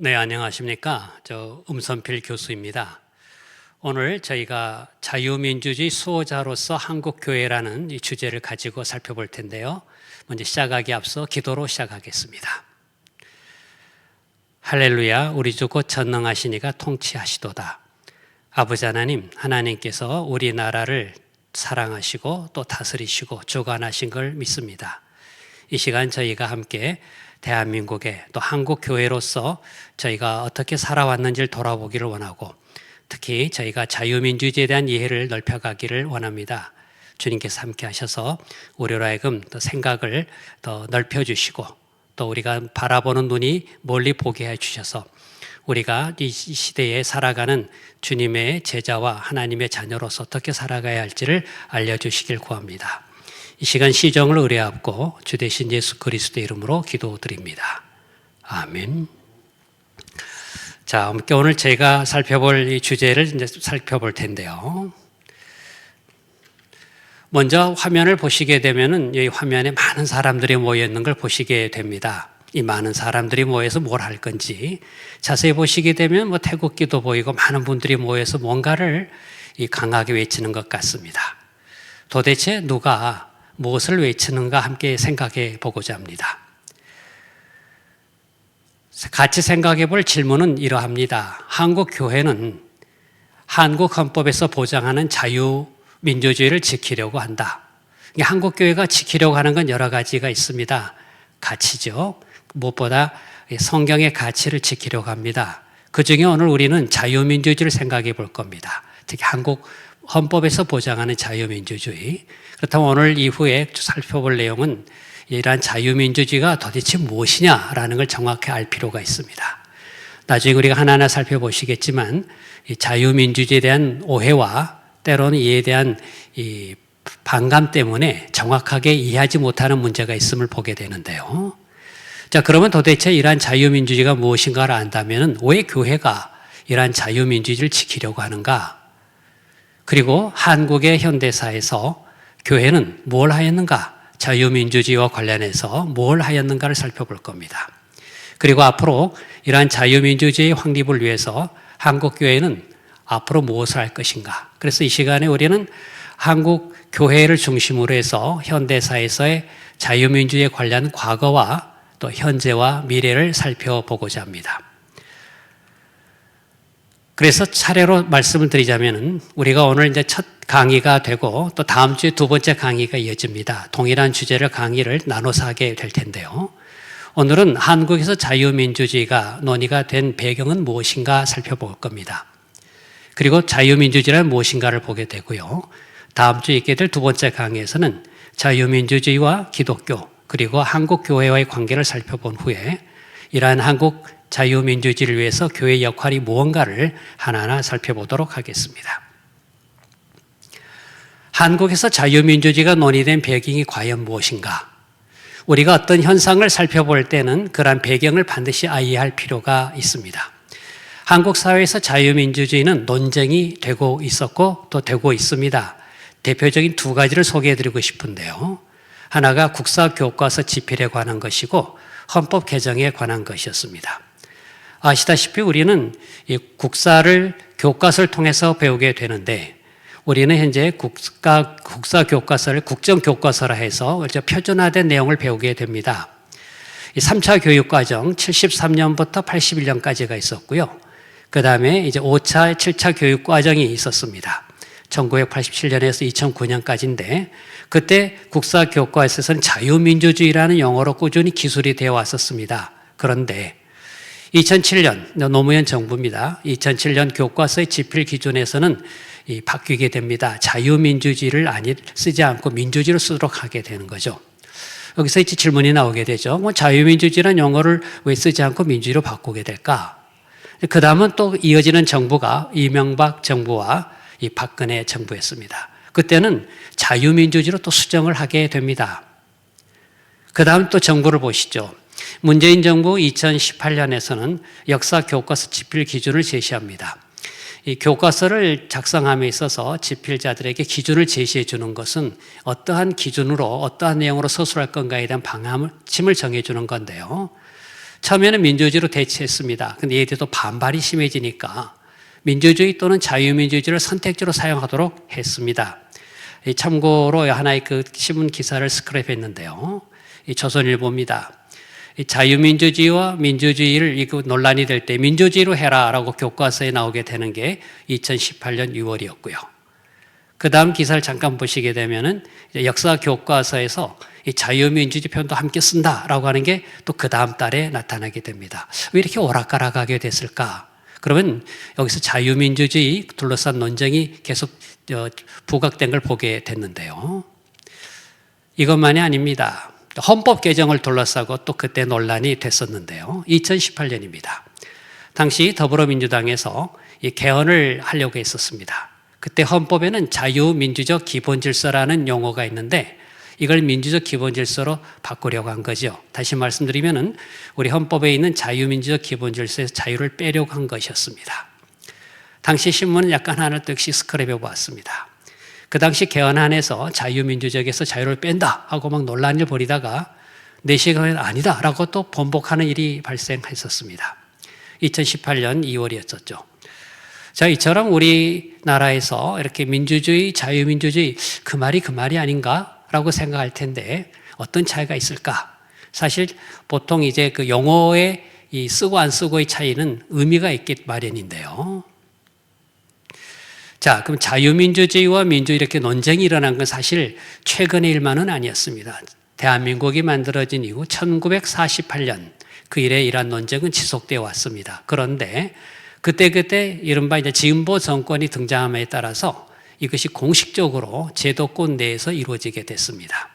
네, 안녕하십니까. 저 음선필 교수입니다. 오늘 저희가 자유민주주의 수호자로서 한국교회라는 이 주제를 가지고 살펴볼 텐데요. 먼저 시작하기 앞서 기도로 시작하겠습니다. 할렐루야, 우리 주 곧 전능하시니가 통치하시도다. 아버지 하나님, 하나님께서 우리나라를 사랑하시고 또 다스리시고 주관하신 걸 믿습니다. 이 시간 저희가 함께 대한민국의 또 한국교회로서 저희가 어떻게 살아왔는지를 돌아보기를 원하고 특히 저희가 자유민주주의에 대한 이해를 넓혀가기를 원합니다. 주님께서 함께 하셔서 우리로 하여금 또 생각을 더 넓혀주시고 또 우리가 바라보는 눈이 멀리 보게 해주셔서 우리가 이 시대에 살아가는 주님의 제자와 하나님의 자녀로서 어떻게 살아가야 할지를 알려주시길 구합니다. 이 시간 시정을 의뢰하고 주 대신 예수 그리스도의 이름으로 기도드립니다. 아멘. 자, 함께 오늘 제가 살펴볼 이 주제를 이제 살펴볼 텐데요. 먼저 화면을 보시게 되면은 이 화면에 많은 사람들이 모여 있는 걸 보시게 됩니다. 이 많은 사람들이 모여서 뭘 할 건지 자세히 보시게 되면 뭐 태극기도 보이고 많은 분들이 모여서 뭔가를 강하게 외치는 것 같습니다. 도대체 누가 무엇을 외치는가 함께 생각해 보고자 합니다. 같이 생각해 볼 질문은 이러합니다. 한국 교회는 한국 헌법에서 보장하는 자유민주주의를 지키려고 한다. 한국 교회가 지키려고 하는 건 여러 가지가 있습니다. 가치죠. 무엇보다 성경의 가치를 지키려고 합니다. 그 중에 오늘 우리는 자유민주주의를 생각해 볼 겁니다. 특히 한국 헌법에서 보장하는 자유민주주의. 그렇다면 오늘 이후에 살펴볼 내용은 이러한 자유민주주의가 도대체 무엇이냐라는 걸 정확히 알 필요가 있습니다. 나중에 우리가 하나하나 살펴보시겠지만 이 자유민주주의에 대한 오해와 때로는 이에 대한 이 반감 때문에 정확하게 이해하지 못하는 문제가 있음을 보게 되는데요. 자, 그러면 도대체 이러한 자유민주주의가 무엇인가를 안다면 왜 교회가 이러한 자유민주주의를 지키려고 하는가? 그리고 한국의 현대사에서 교회는 뭘 하였는가? 자유민주주의와 관련해서 뭘 하였는가를 살펴볼 겁니다. 그리고 앞으로 이러한 자유민주주의 확립을 위해서 한국교회는 앞으로 무엇을 할 것인가? 그래서 이 시간에 우리는 한국 교회를 중심으로 해서 현대사에서의 자유민주주의에 관련 과거와 또 현재와 미래를 살펴보고자 합니다. 그래서 차례로 말씀을 드리자면 우리가 오늘 이제 첫 강의가 되고 또 다음 주에 두 번째 강의가 이어집니다. 동일한 주제를 강의를 나눠서 하게 될 텐데요. 오늘은 한국에서 자유민주주의가 논의가 된 배경은 무엇인가 살펴볼 겁니다. 그리고 자유민주주의란 무엇인가를 보게 되고요. 다음 주에 있게 될 두 번째 강의에서는 자유민주주의와 기독교 그리고 한국교회와의 관계를 살펴본 후에 이러한 한국 자유민주주의를 위해서 교회의 역할이 무언가를 하나하나 살펴보도록 하겠습니다. 한국에서 자유민주주의가 논의된 배경이 과연 무엇인가? 우리가 어떤 현상을 살펴볼 때는 그러한 배경을 반드시 이해할 필요가 있습니다. 한국 사회에서 자유민주주의는 논쟁이 되고 있었고 또 되고 있습니다. 대표적인 두 가지를 소개해드리고 싶은데요. 하나가 국사교과서 집필에 관한 것이고 헌법 개정에 관한 것이었습니다. 아시다시피 우리는 이 국사를 교과서를 통해서 배우게 되는데 우리는 현재 국사교과서를 국정교과서라 해서 표준화된 내용을 배우게 됩니다. 이 3차 교육과정 73년부터 81년까지가 있었고요. 그 다음에 이제 5차, 7차 교육과정이 있었습니다. 1987년에서 2009년까지인데 그때 국사교과서에서는 자유민주주의라는 용어로 꾸준히 기술이 되어 왔었습니다. 그런데 2007년 노무현 정부입니다. 2007년 교과서의 집필 기준에서는 바뀌게 됩니다. 자유민주주의를 쓰지 않고 민주주의를 쓰도록 하게 되는 거죠. 여기서 이제 질문이 나오게 되죠. 자유민주주의라는 용어를 왜 쓰지 않고 민주주의로 바꾸게 될까? 그 다음은 또 이어지는 정부가 이명박 정부와 이 박근혜 정부였습니다. 그때는 자유민주주의로 또 수정을 하게 됩니다. 그 다음 또 정부를 보시죠. 문재인 정부 2018년에서는 역사 교과서 집필 기준을 제시합니다. 이 교과서를 작성함에 있어서 집필자들에게 기준을 제시해 주는 것은 어떠한 기준으로 어떠한 내용으로 서술할 건가에 대한 방침을 정해 주는 건데요. 처음에는 민주주의로 대체했습니다. 근데 이에 대해서 반발이 심해지니까 민주주의 또는 자유민주주의를 선택지로 사용하도록 했습니다. 참고로 하나의 그 신문 기사를 스크랩했는데요. 조선일보입니다. 자유민주주의와 민주주의를 논란이 될 때 민주주의로 해라라고 교과서에 나오게 되는 게 2018년 6월이었고요. 그 다음 기사를 잠깐 보시게 되면은 역사 교과서에서 이 자유민주주의 표현도 함께 쓴다라고 하는 게 또 그 다음 달에 나타나게 됩니다. 왜 이렇게 오락가락하게 됐을까? 그러면 여기서 자유민주주의 둘러싼 논쟁이 계속 부각된 걸 보게 됐는데요. 이것만이 아닙니다. 헌법 개정을 둘러싸고 또 그때 논란이 됐었는데요. 2018년입니다. 당시 더불어민주당에서 이 개헌을 하려고 했었습니다. 그때 헌법에는 자유민주적 기본질서라는 용어가 있는데 이걸 민주적 기본질서로 바꾸려고 한 거죠. 다시 말씀드리면은 우리 헌법에 있는 자유민주적 기본질서에서 자유를 빼려고 한 것이었습니다. 당시 신문은 약간 하나 뜻이 스크랩해 보았습니다. 그 당시 개헌안에서 자유민주적에서 자유를 뺀다 하고 막 논란을 벌이다가 4시간은 아니다라고 또 번복하는 일이 발생했었습니다. 2018년 2월이었었죠. 자, 이처럼 우리나라에서 이렇게 민주주의, 자유민주주의 그 말이 아닌가라고 생각할 텐데 어떤 차이가 있을까? 사실 보통 이제 그 용어의 이 쓰고 안 쓰고의 차이는 의미가 있기 마련인데요. 자, 그럼 자유민주주의와 민주주의 이렇게 논쟁이 일어난 건 사실 최근의 일만은 아니었습니다. 대한민국이 만들어진 이후 1948년 그 이래 이러한 논쟁은 지속되어 왔습니다. 그런데 그때 이른바 이제 진보 정권이 등장함에 따라서 이것이 공식적으로 제도권 내에서 이루어지게 됐습니다.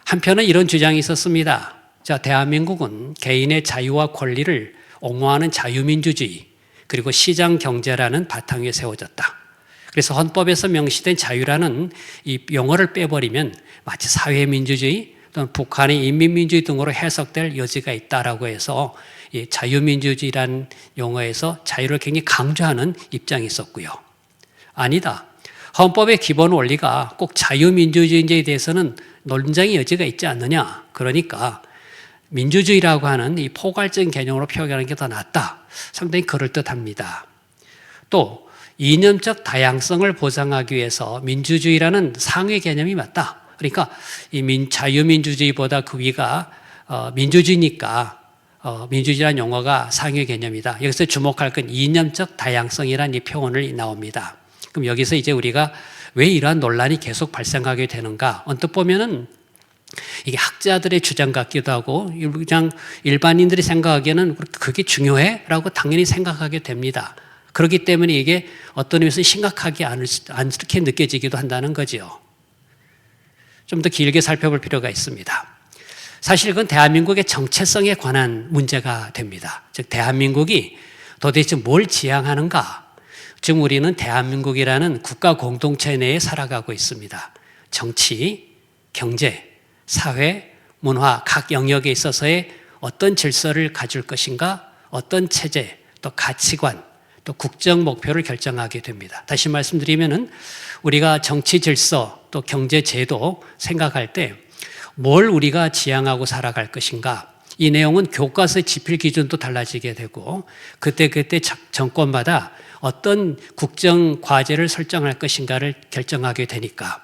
한편은 이런 주장이 있었습니다. 자, 대한민국은 개인의 자유와 권리를 옹호하는 자유민주주의 그리고 시장 경제라는 바탕 위에 세워졌다. 그래서 헌법에서 명시된 자유라는 이 용어를 빼버리면 마치 사회민주주의 또는 북한의 인민민주주의 등으로 해석될 여지가 있다라고 해서 이 자유민주주의라는 용어에서 자유를 굉장히 강조하는 입장이 있었고요. 아니다. 헌법의 기본 원리가 꼭 자유민주주의에 대해서는 논쟁의 여지가 있지 않느냐. 그러니까 민주주의라고 하는 이 포괄적인 개념으로 표현하는 게 더 낫다. 상당히 그럴듯합니다. 또 이념적 다양성을 보장하기 위해서 민주주의라는 상위 개념이 맞다. 그러니까 이 자유민주주의보다 그 위가 민주주의니까 민주주의라는 용어가 상위 개념이다. 여기서 주목할 건 이념적 다양성이라는 이 표현을 나옵니다. 그럼 여기서 이제 우리가 왜 이러한 논란이 계속 발생하게 되는가? 언뜻 보면은 이게 학자들의 주장 같기도 하고 그냥 일반인들이 생각하기에는 그게 중요해? 라고 당연히 생각하게 됩니다. 그렇기 때문에 이게 어떤 의미에서 심각하게 않게 느껴지기도 한다는 거죠. 좀 더 길게 살펴볼 필요가 있습니다. 사실 그건 대한민국의 정체성에 관한 문제가 됩니다. 즉 대한민국이 도대체 뭘 지향하는가? 지금 우리는 대한민국이라는 국가 공동체 내에 살아가고 있습니다. 정치, 경제, 사회, 문화 각 영역에 있어서의 어떤 질서를 가질 것인가, 어떤 체제, 또 가치관, 또 국정 목표를 결정하게 됩니다. 다시 말씀드리면은 우리가 정치 질서, 또 경제 제도 생각할 때 뭘 우리가 지향하고 살아갈 것인가, 이 내용은 교과서의 지필 기준도 달라지게 되고 그때 정권마다 어떤 국정 과제를 설정할 것인가를 결정하게 되니까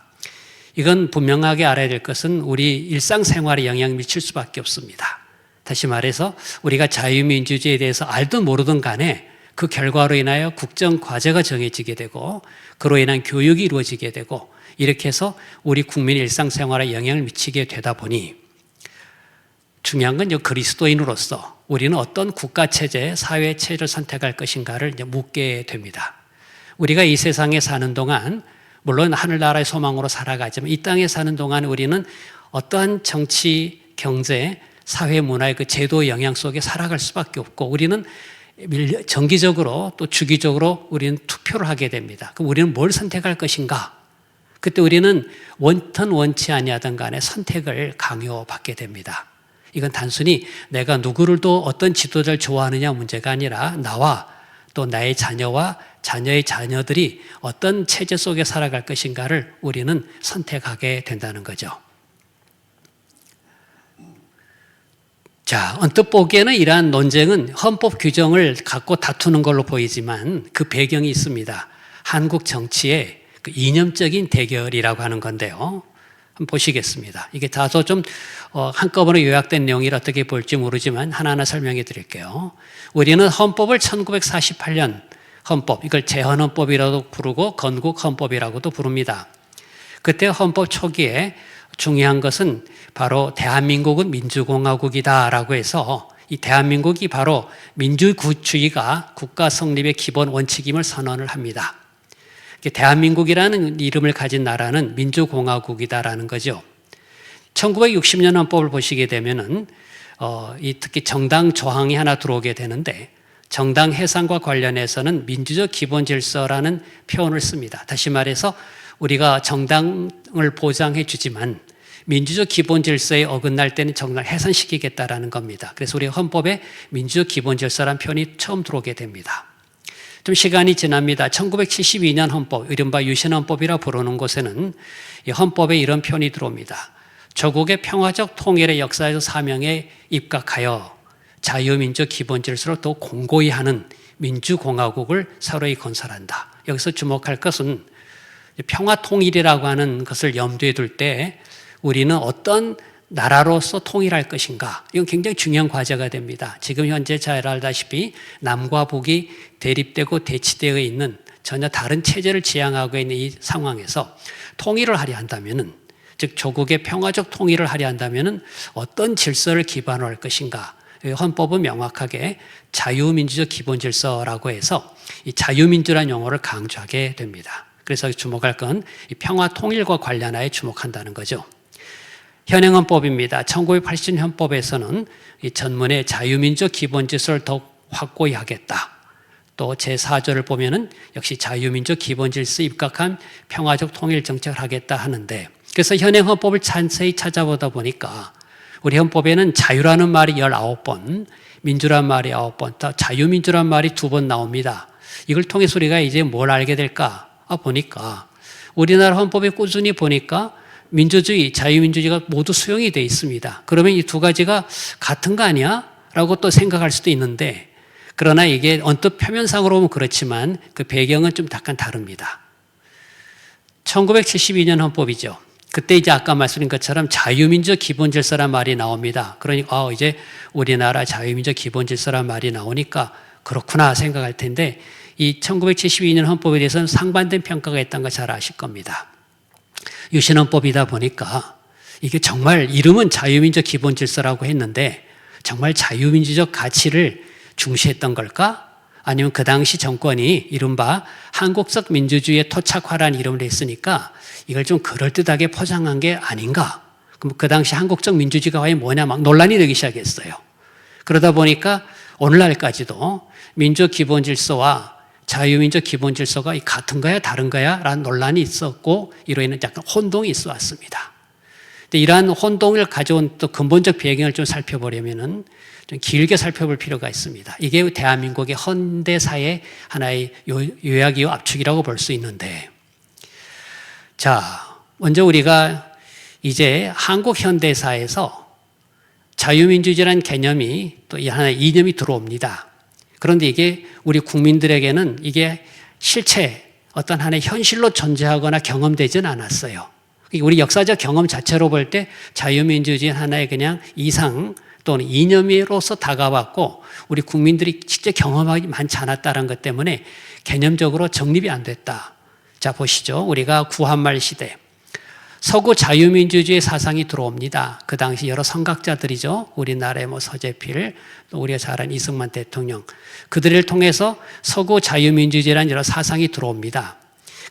이건 분명하게 알아야 될 것은 우리 일상생활에 영향을 미칠 수밖에 없습니다. 다시 말해서 우리가 자유민주주의에 대해서 알든 모르든 간에 그 결과로 인하여 국정 과제가 정해지게 되고 그로 인한 교육이 이루어지게 되고 이렇게 해서 우리 국민의 일상생활에 영향을 미치게 되다 보니 중요한 건 그리스도인으로서 우리는 어떤 국가체제, 사회체제를 선택할 것인가를 묻게 됩니다. 우리가 이 세상에 사는 동안 물론 하늘나라의 소망으로 살아가지만 이 땅에 사는 동안 우리는 어떠한 정치, 경제, 사회, 문화의 그 제도 영향 속에 살아갈 수밖에 없고 우리는 정기적으로 또 주기적으로 우리는 투표를 하게 됩니다. 그럼 우리는 뭘 선택할 것인가? 그때 우리는 원든 원치 아니하든 간에 선택을 강요받게 됩니다. 이건 단순히 내가 누구를 또 어떤 지도자를 좋아하느냐 문제가 아니라 나와 또 나의 자녀와 자녀의 자녀들이 어떤 체제 속에 살아갈 것인가를 우리는 선택하게 된다는 거죠. 자, 언뜻 보기에는 이러한 논쟁은 헌법 규정을 갖고 다투는 걸로 보이지만 그 배경이 있습니다. 한국 정치의 그 이념적인 대결이라고 하는 건데요. 한번 보시겠습니다. 이게 다소 좀 한꺼번에 요약된 내용이라 어떻게 볼지 모르지만 하나하나 설명해 드릴게요. 우리는 헌법을 1948년 헌법, 이걸 제헌헌법이라고 부르고 건국헌법이라고도 부릅니다. 그때 헌법 초기에 중요한 것은 바로 대한민국은 민주공화국이다라고 해서 이 대한민국이 바로 민주주의가 국가 성립의 기본 원칙임을 선언을 합니다. 대한민국이라는 이름을 가진 나라는 민주공화국이다라는 거죠. 1960년 헌법을 보시게 되면은 특히 정당 조항이 하나 들어오게 되는데 정당 해산과 관련해서는 민주적 기본 질서라는 표현을 씁니다. 다시 말해서 우리가 정당을 보장해 주지만 민주적 기본 질서에 어긋날 때는 정당을 해산시키겠다라는 겁니다. 그래서 우리 헌법에 민주적 기본 질서라는 표현이 처음 들어오게 됩니다. 좀 시간이 지납니다. 1972년 헌법, 이른바 유신헌법이라 부르는 곳에는 이 헌법에 이런 표현이 들어옵니다. 조국의 평화적 통일의 역사에서 사명에 입각하여 자유민주 기본 질서를 더 공고히 하는 민주공화국을 서로히 건설한다. 여기서 주목할 것은 평화통일이라고 하는 것을 염두에 둘 때 우리는 어떤 나라로서 통일할 것인가, 이건 굉장히 중요한 과제가 됩니다. 지금 현재 잘 알다시피 남과 북이 대립되고 대치되어 있는 전혀 다른 체제를 지향하고 있는 이 상황에서 통일을 하려 한다면은, 즉 조국의 평화적 통일을 하려 한다면은 어떤 질서를 기반으로 할 것인가. 헌법은 명확하게 자유민주적 기본 질서라고 해서 이 자유민주라는 용어를 강조하게 됩니다. 그래서 주목할 건 이 평화 통일과 관련하여 주목한다는 거죠. 현행헌법입니다. 1980년 헌법에서는 이 전문의 자유민주적 기본 질서를 더욱 확고히 하겠다. 또 제4조를 보면은 역시 자유민주적 기본 질서에 입각한 평화적 통일 정책을 하겠다 하는데, 그래서 현행 헌법을 자세히 찾아보다 보니까 우리 헌법에는 자유라는 말이 19번, 민주라는 말이 9번, 또 자유민주라는 말이 2번 나옵니다. 이걸 통해서 우리가 이제 뭘 알게 될까 보니까 우리나라 헌법에 꾸준히 보니까 민주주의, 자유민주주의가 모두 수용이 되어 있습니다. 그러면 이 두 가지가 같은 거 아니야? 라고 또 생각할 수도 있는데, 그러나 이게 언뜻 표면상으로 보면 그렇지만 그 배경은 좀 약간 다릅니다. 1972년 헌법이죠. 그때 이제 아까 말씀드린 것처럼 자유민주 기본질서란 말이 나옵니다. 그러니까 이제 우리나라 자유민주 기본질서란 말이 나오니까 그렇구나 생각할 텐데, 이 1972년 헌법에 대해서는 상반된 평가가 있다는 거 잘 아실 겁니다. 유신헌법이다 보니까 이게 정말 이름은 자유민주 기본질서라고 했는데 정말 자유민주적 가치를 중시했던 걸까? 아니면 그 당시 정권이 이른바 한국적 민주주의의 토착화라는 이름을 했으니까 이걸 좀 그럴듯하게 포장한 게 아닌가? 그럼 그 당시 한국적 민주주의가 과연 뭐냐 막 논란이 되기 시작했어요. 그러다 보니까 오늘날까지도 민주 기본 질서와 자유민주 기본 질서가 같은 거야 다른 거야 라는 논란이 있었고 이로 인해 약간 혼동이 있어 왔습니다. 근데 이러한 혼동을 가져온 또 근본적 배경을 좀 살펴보려면은 좀 길게 살펴볼 필요가 있습니다. 이게 대한민국의 현대사의 하나의 요약이요 압축이라고 볼 수 있는데, 자, 먼저 우리가 이제 한국 현대사에서 자유민주주의라는 개념이 또 하나의 이념이 들어옵니다. 그런데 이게 우리 국민들에게는 이게 실체 어떤 하나의 현실로 존재하거나 경험되지는 않았어요. 우리 역사적 경험 자체로 볼 때 자유민주주의는 하나의 그냥 이상 또는 이념으로서 다가왔고 우리 국민들이 직접 경험하기 많지 않았다는 것 때문에 개념적으로 정립이 안 됐다. 자, 보시죠. 우리가 구한말 시대 서구 자유민주주의 사상이 들어옵니다. 그 당시 여러 선각자들이죠. 우리나라의 서재필, 또 우리가 잘 아는 이승만 대통령, 그들을 통해서 서구 자유민주주의라는 여러 사상이 들어옵니다.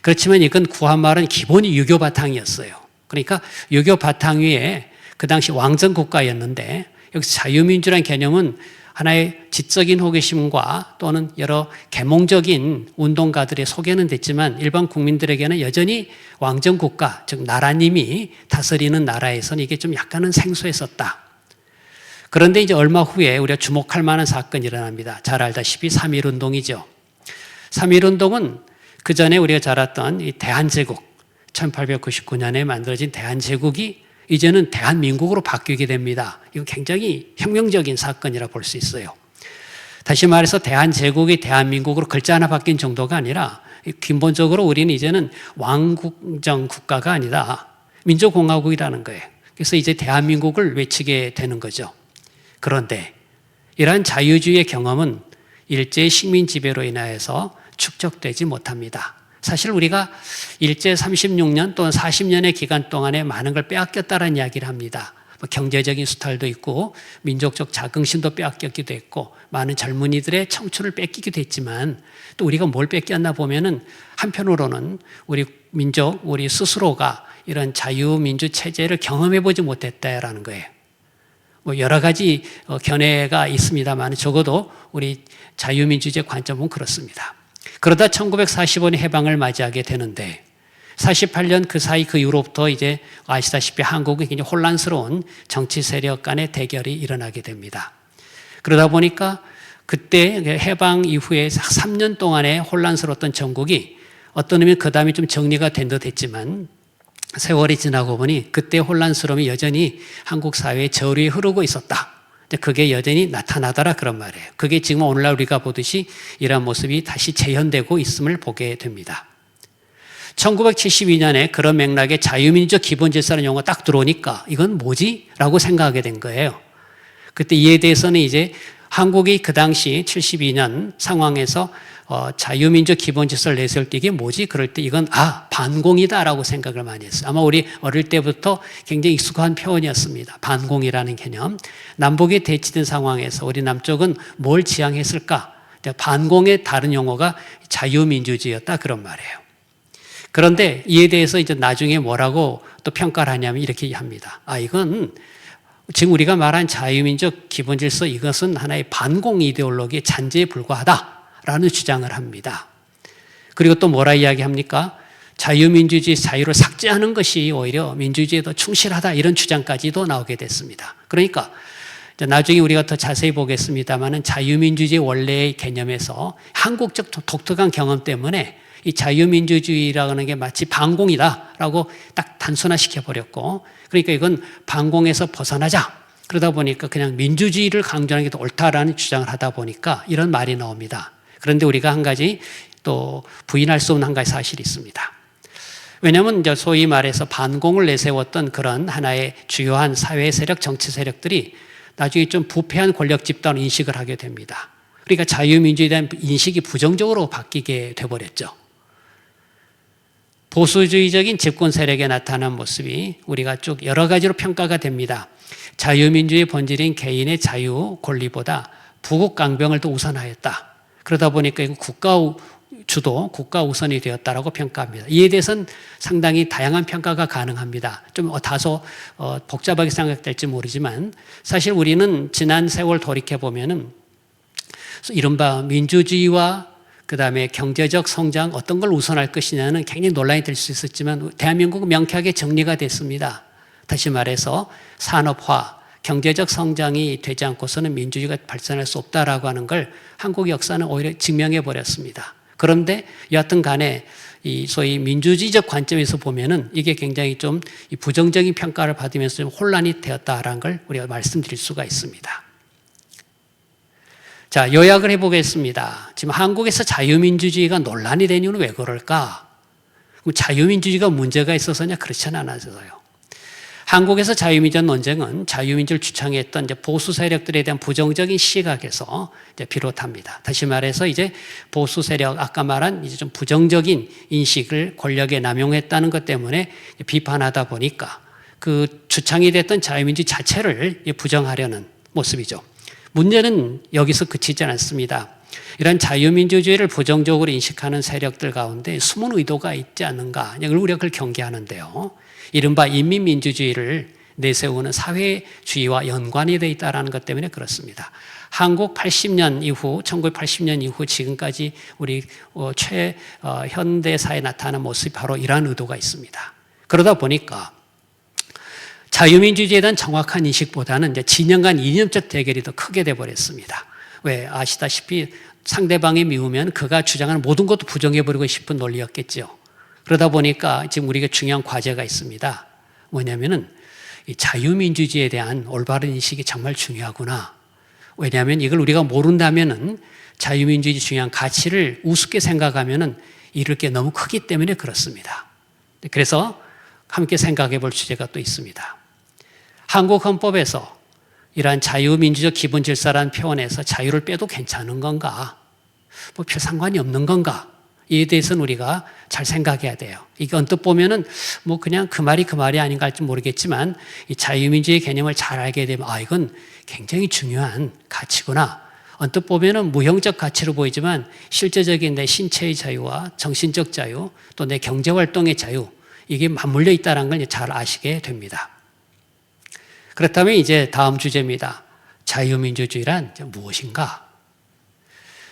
그렇지만 이건 구한말은 기본이 유교 바탕이었어요. 그러니까 유교 바탕 위에 그 당시 왕정 국가였는데 여기서 자유민주라는 개념은 하나의 지적인 호기심과 또는 여러 계몽적인 운동가들의 소개는 됐지만 일반 국민들에게는 여전히 왕정국가, 즉 나라님이 다스리는 나라에서는 이게 좀 약간은 생소했었다. 그런데 이제 얼마 후에 우리가 주목할 만한 사건이 일어납니다. 잘 알다시피 3.1운동이죠. 3.1운동은 그 전에 우리가 잘 알았던 이 대한제국, 1899년에 만들어진 대한제국이 이제는 대한민국으로 바뀌게 됩니다. 이거 굉장히 혁명적인 사건이라 볼 수 있어요. 다시 말해서 대한제국이 대한민국으로 글자 하나 바뀐 정도가 아니라 근본적으로 우리는 이제는 왕국정 국가가 아니다. 민주공화국이라는 거예요. 그래서 이제 대한민국을 외치게 되는 거죠. 그런데 이러한 자유주의의 경험은 일제의 식민 지배로 인하여서 축적되지 못합니다. 사실 우리가 일제 36년 또는 40년의 기간 동안에 많은 걸 빼앗겼다는 이야기를 합니다. 경제적인 수탈도 있고 민족적 자긍심도 빼앗겼기도 했고 많은 젊은이들의 청춘을 뺏기기도 했지만 또 우리가 뭘 뺏겼나 보면은 한편으로는 우리 민족, 우리 스스로가 이런 자유민주 체제를 경험해 보지 못했다라는 거예요. 여러 가지 견해가 있습니다만 적어도 우리 자유민주주의 관점은 그렇습니다. 그러다 1945년 해방을 맞이하게 되는데 48년 그 사이 그 이후로부터 이제 아시다시피 한국은 굉장히 혼란스러운 정치 세력 간의 대결이 일어나게 됩니다. 그러다 보니까 그때 해방 이후에 3년 동안의 혼란스러웠던 전국이 어떤 의미는 그 다음에 좀 정리가 된 듯 했지만 세월이 지나고 보니 그때 혼란스러움이 여전히 한국 사회의 저리에 흐르고 있었다. 그게 여전히 나타나더라 그런 말이에요. 그게 지금 오늘날 우리가 보듯이 이러한 모습이 다시 재현되고 있음을 보게 됩니다. 1972년에 그런 맥락에 자유민주적 기본질서라는 용어가 딱 들어오니까 이건 뭐지? 라고 생각하게 된 거예요. 그때 이에 대해서는 이제 한국이 그 당시 72년 상황에서 자유민주적 기본질서를 내세울 때 이게 뭐지? 그럴 때 이건 반공이다라고 생각을 많이 했어요. 아마 우리 어릴 때부터 굉장히 익숙한 표현이었습니다. 반공이라는 개념. 남북이 대치된 상황에서 우리 남쪽은 뭘 지향했을까? 반공의 다른 용어가 자유민주주의였다 그런 말이에요. 그런데 이에 대해서 이제 나중에 뭐라고 또 평가를 하냐면 이렇게 합니다. 이건 지금 우리가 말한 자유민족 기본질서 이것은 하나의 반공 이데올로기의 잔재에 불과하다라는 주장을 합니다. 그리고 또 뭐라 이야기합니까? 자유민주주의 자유를 삭제하는 것이 오히려 민주주의에 더 충실하다 이런 주장까지도 나오게 됐습니다. 그러니까 나중에 우리가 더 자세히 보겠습니다만 자유민주주의 원래의 개념에서 한국적 독특한 경험 때문에 이 자유민주주의라는 게 마치 반공이다라고 딱 단순화시켜버렸고 그러니까 이건 반공에서 벗어나자. 그러다 보니까 그냥 민주주의를 강조하는 게 더 옳다라는 주장을 하다 보니까 이런 말이 나옵니다. 그런데 우리가 한 가지 또 부인할 수 없는 한 가지 사실이 있습니다. 왜냐하면 이제 소위 말해서 반공을 내세웠던 그런 하나의 주요한 사회 세력, 정치 세력들이 나중에 좀 부패한 권력 집단을 인식을 하게 됩니다. 그러니까 자유민주주의에 대한 인식이 부정적으로 바뀌게 돼버렸죠. 보수주의적인 집권 세력에 나타난 모습이 우리가 쭉 여러 가지로 평가가 됩니다. 자유민주의 본질인 개인의 자유, 권리보다 부국강병을 더 우선하였다. 그러다 보니까 이거 국가 주도, 국가 우선이 되었다라고 평가합니다. 이에 대해서는 상당히 다양한 평가가 가능합니다. 좀 다소 복잡하게 생각될지 모르지만 사실 우리는 지난 세월 돌이켜보면은 이른바 민주주의와 그 다음에 경제적 성장 어떤 걸 우선할 것이냐는 굉장히 논란이 될 수 있었지만 대한민국은 명쾌하게 정리가 됐습니다. 다시 말해서 산업화, 경제적 성장이 되지 않고서는 민주주의가 발전할 수 없다라고 하는 걸 한국 역사는 오히려 증명해 버렸습니다. 그런데 여하튼 간에 이 소위 민주주의적 관점에서 보면은 이게 굉장히 좀 부정적인 평가를 받으면서 좀 혼란이 되었다라는 걸 우리가 말씀드릴 수가 있습니다. 자, 요약을 해보겠습니다. 지금 한국에서 자유민주주의가 논란이 된 이유는 왜 그럴까? 그럼 자유민주주의가 문제가 있어서냐? 그렇지는 않아서요. 한국에서 자유민주 논쟁은 자유민주를 주창했던 이제 보수 세력들에 대한 부정적인 시각에서 이제 비롯합니다. 다시 말해서 이제 보수 세력, 아까 말한 이제 좀 부정적인 인식을 권력에 남용했다는 것 때문에 비판하다 보니까 그 주창이 됐던 자유민주 자체를 부정하려는 모습이죠. 문제는 여기서 그치지 않습니다. 이런 자유민주주의를 부정적으로 인식하는 세력들 가운데 숨은 의도가 있지 않는가, 이걸 우리가 그걸 경계하는데요. 이른바 인민민주주의를 내세우는 사회주의와 연관이 되어 있다는 것 때문에 그렇습니다. 한국 80년 이후, 1980년 이후 지금까지 우리 현대사에 나타나는 모습이 바로 이러한 의도가 있습니다. 그러다 보니까 자유민주주의에 대한 정확한 인식보다는 이제 진영 간 이념적 대결이 더 크게 돼버렸습니다. 왜? 아시다시피 상대방이 미우면 그가 주장하는 모든 것도 부정해버리고 싶은 논리였겠죠. 그러다 보니까 지금 우리가 중요한 과제가 있습니다. 뭐냐면은 이 자유민주주의에 대한 올바른 인식이 정말 중요하구나. 왜냐하면 이걸 우리가 모른다면은 자유민주주의 중요한 가치를 우습게 생각하면은 이룰 게 너무 크기 때문에 그렇습니다. 그래서 함께 생각해 볼 주제가 또 있습니다. 한국 헌법에서 이러한 자유민주적 기본 질서라는 표현에서 자유를 빼도 괜찮은 건가? 뭐 별 상관이 없는 건가? 이에 대해서는 우리가 잘 생각해야 돼요. 이게 언뜻 보면은 뭐 그냥 그 말이 아닌가 할지 모르겠지만 이 자유민주의 개념을 잘 알게 되면 이건 굉장히 중요한 가치구나. 언뜻 보면은 무형적 가치로 보이지만 실제적인 내 신체의 자유와 정신적 자유 또 내 경제활동의 자유 이게 맞물려 있다는 걸 잘 아시게 됩니다. 그렇다면 이제 다음 주제입니다. 자유민주주의란 무엇인가?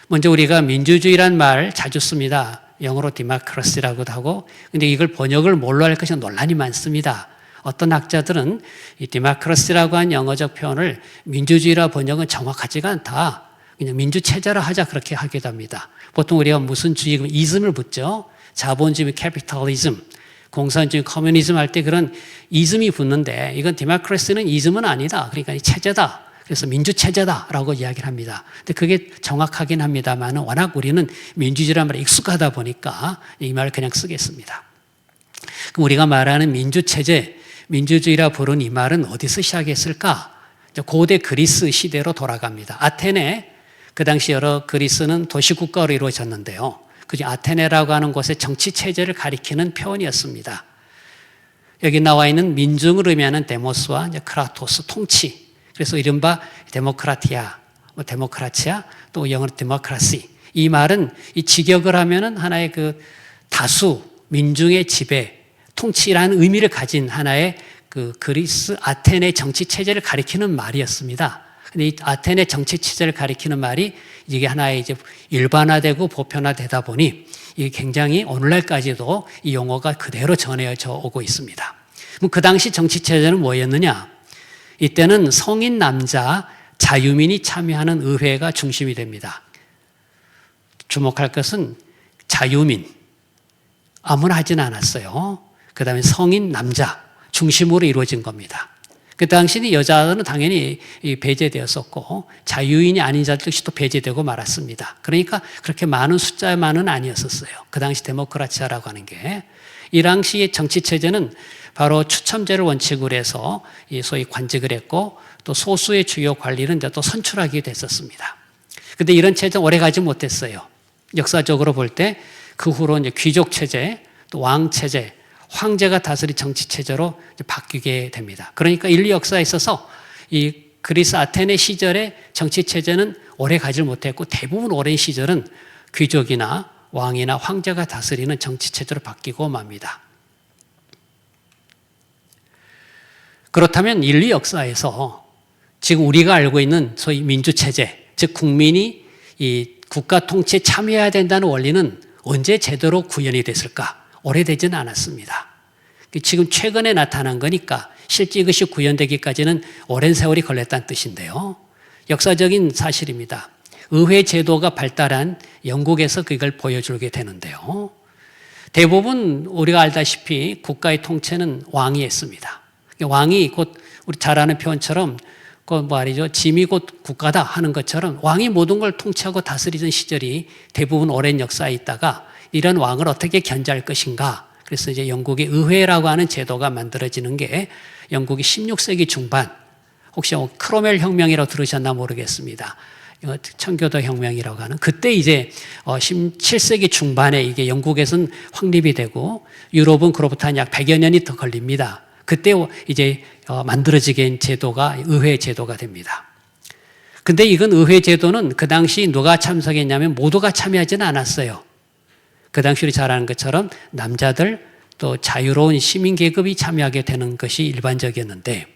먼저 우리가 민주주의란 말 자주 씁니다. 영어로 democracy라고도 하고, 근데 이걸 번역을 뭘로 할 것이 논란이 많습니다. 어떤 학자들은 이 democracy라고 한 영어적 표현을 민주주의라 번역은 정확하지가 않다. 그냥 민주체제라 하자 그렇게 하기도 합니다. 보통 우리가 무슨 주의, 이즘을 붙죠. 자본주의, 캐피탈리즘, 공산주의, 커뮤니즘 할 때 그런 이즘이 붙는데 이건 democracy는 이즘은 아니다. 그러니까 체제다. 그래서 민주체제다라고 이야기를 합니다. 근데 그게 정확하긴 합니다만 워낙 우리는 민주주의란 말에 익숙하다 보니까 이 말을 그냥 쓰겠습니다. 그럼 우리가 말하는 민주체제, 민주주의라 부른 이 말은 어디서 시작했을까? 고대 그리스 시대로 돌아갑니다. 아테네, 그 당시 여러 그리스는 도시국가로 이루어졌는데요. 그중 아테네라고 하는 곳의 정치체제를 가리키는 표현이었습니다. 여기 나와 있는 민중을 의미하는 데모스와 크라토스, 통치. 그래서 이른바 데모크라티아, 데모크라치아, 또 영어로 데모크라시. 이 말은 이 직역을 하면은 하나의 그 다수, 민중의 지배, 통치라는 의미를 가진 하나의 그 그리스 아테네 정치 체제를 가리키는 말이었습니다. 근데 이 아테네 정치 체제를 가리키는 말이 이게 하나의 이제 일반화되고 보편화되다 보니 이게 굉장히 오늘날까지도 이 용어가 그대로 전해져 오고 있습니다. 그럼 그 당시 정치 체제는 뭐였느냐? 이때는 성인 남자 자유민이 참여하는 의회가 중심이 됩니다. 주목할 것은 자유민, 아무나 하지는 않았어요. 그 다음에 성인 남자 중심으로 이루어진 겁니다. 그 당시는 여자는 당연히 배제되었었고 자유인이 아닌 자들 역시 또 배제되고 말았습니다. 그러니까 그렇게 많은 숫자만은 아니었었어요. 그 당시 데모크라치아라고 하는 게. 이 당시의 정치체제는 바로 추첨제를 원칙으로 해서 소위 관직을 했고 또 소수의 주요 관리는 또 선출하기도 했었습니다. 그런데 이런 체제는 오래가지 못했어요. 역사적으로 볼 때 그 후로 이제 귀족 체제, 또 왕 체제, 황제가 다스린 정치 체제로 바뀌게 됩니다. 그러니까 인류 역사에 있어서 이 그리스 아테네 시절의 정치 체제는 오래 가지 못했고 대부분 오랜 시절은 귀족이나 왕이나 황제가 다스리는 정치 체제로 바뀌고 맙니다. 그렇다면 인류 역사에서 지금 우리가 알고 있는 소위 민주 체제, 즉 국민이 이 국가 통치에 참여해야 된다는 원리는 언제 제대로 구현이 됐을까? 오래되지는 않았습니다. 지금 최근에 나타난 거니까 실제 이것이 구현되기까지는 오랜 세월이 걸렸다는 뜻인데요. 역사적인 사실입니다. 의회 제도가 발달한 영국에서 그걸 보여주게 되는데요. 대부분 우리가 알다시피 국가의 통치는 왕이 했습니다. 왕이 곧 우리 잘 아는 표현처럼 그 말이죠. 짐이 곧 국가다 하는 것처럼 왕이 모든 걸 통치하고 다스리던 시절이 대부분 오랜 역사에 있다가 이런 왕을 어떻게 견제할 것인가. 그래서 이제 영국의 의회라고 하는 제도가 만들어지는 게 영국이 16세기 중반, 혹시 크로멜 혁명이라고 들으셨나 모르겠습니다. 청교도 혁명이라고 하는 그때 이제 17세기 중반에 이게 영국에서는 확립이 되고 유럽은 그로부터 한 약 100여 년이 더 걸립니다. 그때 이제 만들어지게 된 제도가 의회 제도가 됩니다. 근데 이건 의회 제도는 그 당시 누가 참석했냐면 모두가 참여하지는 않았어요. 그 당시 우리 잘 아는 것처럼 남자들 또 자유로운 시민 계급이 참여하게 되는 것이 일반적이었는데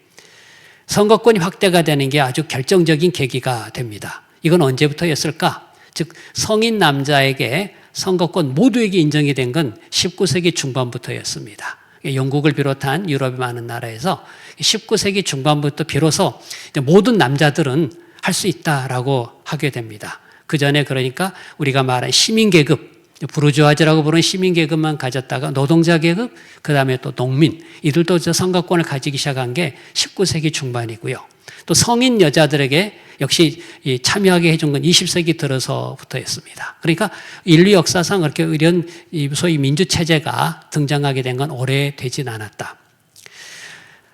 선거권이 확대가 되는 게 아주 결정적인 계기가 됩니다. 이건 언제부터였을까? 즉 성인 남자에게 선거권 모두에게 인정이 된 건 19세기 중반부터였습니다. 영국을 비롯한 유럽의 많은 나라에서 19세기 중반부터 비로소 모든 남자들은 할 수 있다라고 하게 됩니다. 그 전에 그러니까 우리가 말한 시민 계급, 부르주아즈라고 부르는 시민계급만 가졌다가 노동자 계급, 그 다음에 또 농민, 이들도 저 선거권을 가지기 시작한 게 19세기 중반이고요. 또 성인 여자들에게 역시 참여하게 해준 건 20세기 들어서부터였습니다. 그러니까 인류 역사상 그렇게 이런 소위 민주체제가 등장하게 된 건 오래되진 않았다.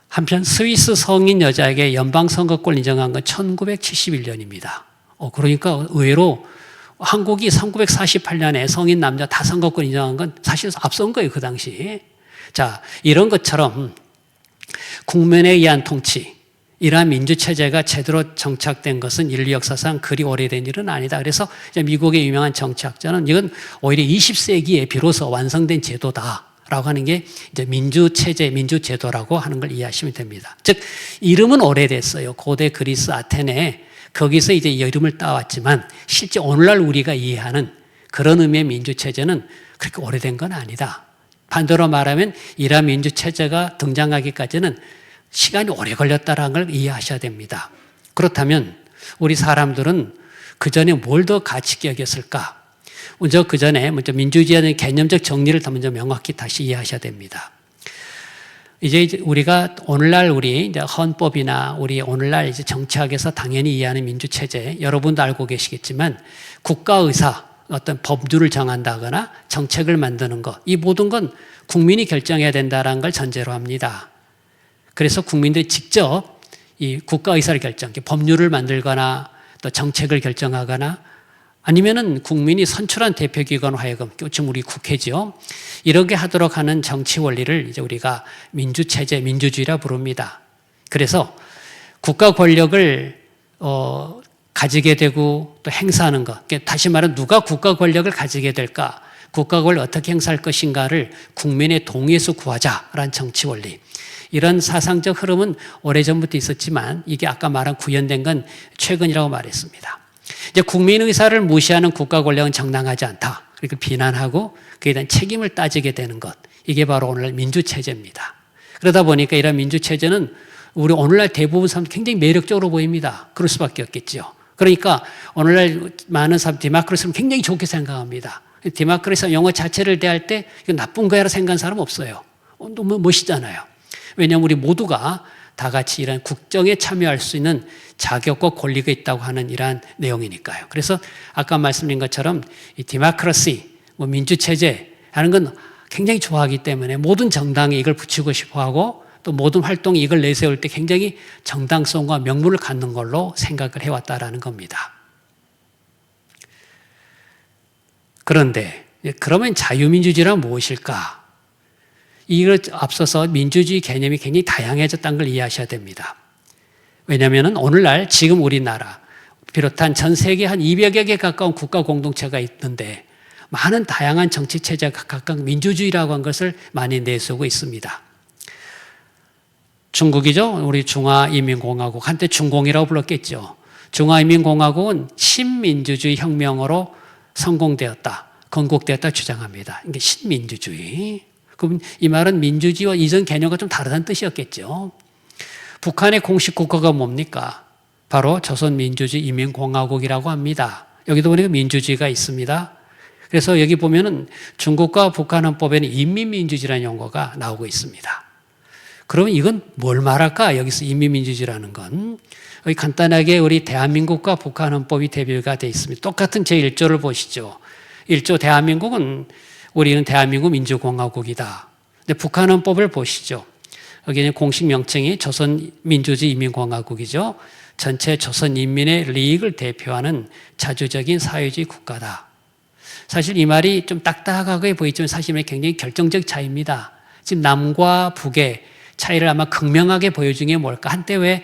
한편 스위스 성인 여자에게 연방선거권을 인정한 건 1971년입니다. 그러니까 의외로 한국이 1948년에 성인 남자 다 선거권 인정한 건 사실 앞선 거예요, 그 당시. 자, 이런 것처럼 국민에 의한 통치, 이러한 민주체제가 제대로 정착된 것은 인류 역사상 그리 오래된 일은 아니다. 그래서 미국의 유명한 정치학자는 이건 오히려 20세기에 비로소 완성된 제도다라고 하는 게 이제 민주체제, 민주제도라고 하는 걸 이해하시면 됩니다. 즉, 이름은 오래됐어요. 고대 그리스 아테네. 거기서 이제 이름을 따왔지만 실제 오늘날 우리가 이해하는 그런 의미의 민주체제는 그렇게 오래된 건 아니다. 반대로 말하면 이러한 민주체제가 등장하기까지는 시간이 오래 걸렸다는 걸 이해하셔야 됩니다. 그렇다면 우리 사람들은 그전에 뭘 더 가치 여겼을까? 먼저 그전에 먼저 민주주의의 개념적 정리를 더 먼저 명확히 다시 이해하셔야 됩니다. 이제 우리가 오늘날 우리 이제 헌법이나 우리 오늘날 이제 정치학에서 당연히 이해하는 민주체제, 여러분도 알고 계시겠지만 국가의사, 어떤 법률을 정한다거나 정책을 만드는 것, 이 모든 건 국민이 결정해야 된다는 걸 전제로 합니다. 그래서 국민들이 직접 이 국가의사를 법률을 만들거나 또 정책을 결정하거나 아니면은 국민이 선출한 대표기관 하여금, 지금 우리 국회죠. 이렇게 하도록 하는 정치 원리를 이제 우리가 민주체제, 민주주의라 부릅니다. 그래서 국가 권력을 가지게 되고 또 행사하는 것. 다시 말하면 누가 국가 권력을 가지게 될까? 국가 권력을 어떻게 행사할 것인가를 국민의 동의에서 구하자라는 정치 원리. 이런 사상적 흐름은 오래전부터 있었지만 이게 아까 말한 구현된 건 최근이라고 말했습니다. 이제 국민의사를 무시하는 국가 권력은 정당하지 않다. 그렇게 비난하고 그에 대한 책임을 따지게 되는 것. 이게 바로 오늘날 민주체제입니다. 그러다 보니까 이런 민주체제는 우리 오늘날 대부분 사람들 굉장히 매력적으로 보입니다. 그럴 수밖에 없겠죠. 그러니까 오늘날 많은 사람 디모크라시를 굉장히 좋게 생각합니다. 디모크라시 용어 자체를 대할 때 이거 나쁜 거야라고 생각하는 사람 없어요. 너무 멋있잖아요. 왜냐하면 우리 모두가 다 같이 이런 국정에 참여할 수 있는 자격과 권리가 있다고 하는 이러한 내용이니까요. 그래서 아까 말씀드린 것처럼 이 디모크라시, 민주체제 하는 건 굉장히 좋아하기 때문에 모든 정당이 이걸 붙이고 싶어 하고 또 모든 활동이 이걸 내세울 때 굉장히 정당성과 명분을 갖는 걸로 생각을 해왔다라는 겁니다. 그런데 그러면 자유민주주의란 무엇일까? 이걸 앞서서 민주주의 개념이 굉장히 다양해졌다는 걸 이해하셔야 됩니다. 왜냐하면 오늘날 지금 우리나라 비롯한 전 세계 한 200여 개 가까운 국가 공동체가 있는데 많은 다양한 정치체제가 각각 민주주의라고 한 것을 많이 내세우고 있습니다. 중국이죠. 우리 중화인민공화국, 한때 중공이라고 불렀겠죠. 중화인민공화국은 신민주주의 혁명으로 성공되었다, 건국되었다 주장합니다. 이게 신민주주의. 그럼 이 말은 민주주의와 이전 개념과 좀 다르다는 뜻이었겠죠. 북한의 공식 국가가 뭡니까? 바로 조선민주주의인민공화국이라고 합니다. 여기도 보니까 민주주의가 있습니다. 그래서 여기 보면은 중국과 북한 헌법에는 인민민주주의라는 용어가 나오고 있습니다. 그러면 이건 뭘 말할까? 여기서 인민민주주의라는 건 여기 간단하게 우리 대한민국과 북한 헌법이 대비가 되어 있습니다. 똑같은 제1조를 보시죠. 1조 대한민국은 우리는 대한민국 민주공화국이다. 근데 북한 헌법을 보시죠. 여기는 공식 명칭이 조선민주주의인민공화국이죠. 전체 조선인민의利益을 대표하는 자주적인 사회주의 국가다. 사실 이 말이 좀 딱딱하게 보이지만 사실 굉장히 결정적 차이입니다. 지금 남과 북의 차이를 아마 극명하게 보여준 게 뭘까? 한때 왜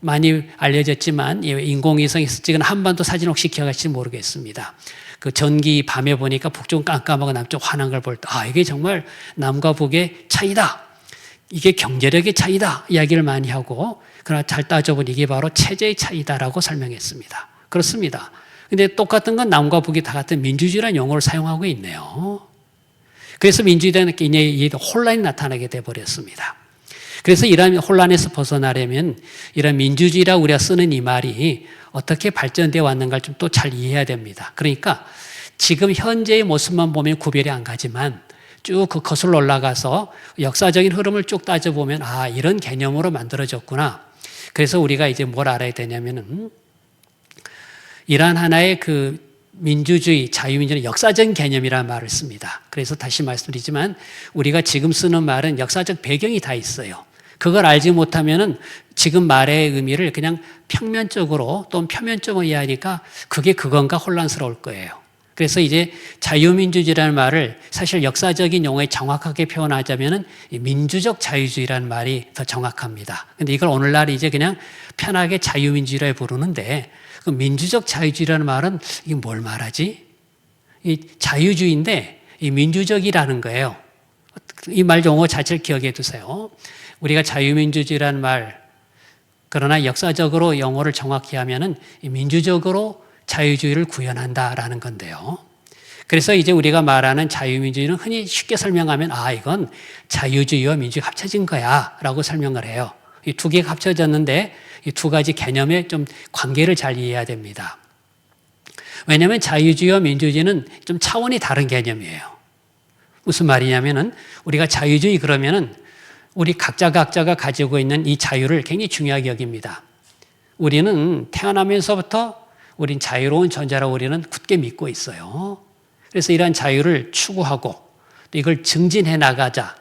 많이 알려졌지만 인공위성에서 찍은 한반도 사진 혹시 기억하실지 모르겠습니다. 그 전기 밤에 보니까 북쪽 깜깜하고 남쪽 환한 걸 볼 때 이게 정말 남과 북의 차이다. 이게 경제력의 차이다. 이야기를 많이 하고 그러나 잘 따져보니 이게 바로 체제의 차이다라고 설명했습니다. 그렇습니다. 근데 똑같은 건 남과 북이 다 같은 민주주의라는 용어를 사용하고 있네요. 그래서 민주주의라는 게 혼란이 나타나게 돼버렸습니다. 그래서 이런 혼란에서 벗어나려면 이런 민주주의라고 우리가 쓰는 이 말이 어떻게 발전되어 왔는가를 좀 또 잘 이해해야 됩니다. 그러니까 지금 현재의 모습만 보면 구별이 안 가지만 쭉 그 거슬러 올라가서 역사적인 흐름을 쭉 따져보면 아, 이런 개념으로 만들어졌구나. 그래서 우리가 이제 뭘 알아야 되냐면은 이러한 하나의 그 민주주의, 자유민주는 역사적인 개념이라는 말을 씁니다. 그래서 다시 말씀드리지만 우리가 지금 쓰는 말은 역사적 배경이 다 있어요. 그걸 알지 못하면은 지금 말의 의미를 그냥 평면적으로 또는 표면적으로 이해하니까 그게 그건가 혼란스러울 거예요. 그래서 이제 자유민주주의라는 말을 사실 역사적인 용어에 정확하게 표현하자면은 민주적 자유주의라는 말이 더 정확합니다. 근데 이걸 오늘날 이제 그냥 편하게 자유민주주의라 부르는데 그 민주적 자유주의라는 말은 이게 뭘 말하지? 이 자유주의인데 이 민주적이라는 거예요. 이 말 용어 자체를 기억해 두세요. 우리가 자유민주주의라는 말, 그러나 역사적으로 용어를 정확히 하면은 민주적으로 자유주의를 구현한다라는 건데요. 그래서 이제 우리가 말하는 자유민주주의는 흔히 쉽게 설명하면 아, 이건 자유주의와 민주주의가 합쳐진 거야 라고 설명을 해요. 이 두 개가 합쳐졌는데 이 두 가지 개념의 좀 관계를 잘 이해해야 됩니다. 왜냐하면 자유주의와 민주주의는 좀 차원이 다른 개념이에요. 무슨 말이냐면은 우리가 자유주의 그러면은 우리 각자가 가지고 있는 이 자유를 굉장히 중요하게 여깁니다. 우리는 태어나면서부터 우린 자유로운 존재라고 우리는 굳게 믿고 있어요. 그래서 이러한 자유를 추구하고 이걸 증진해 나가자.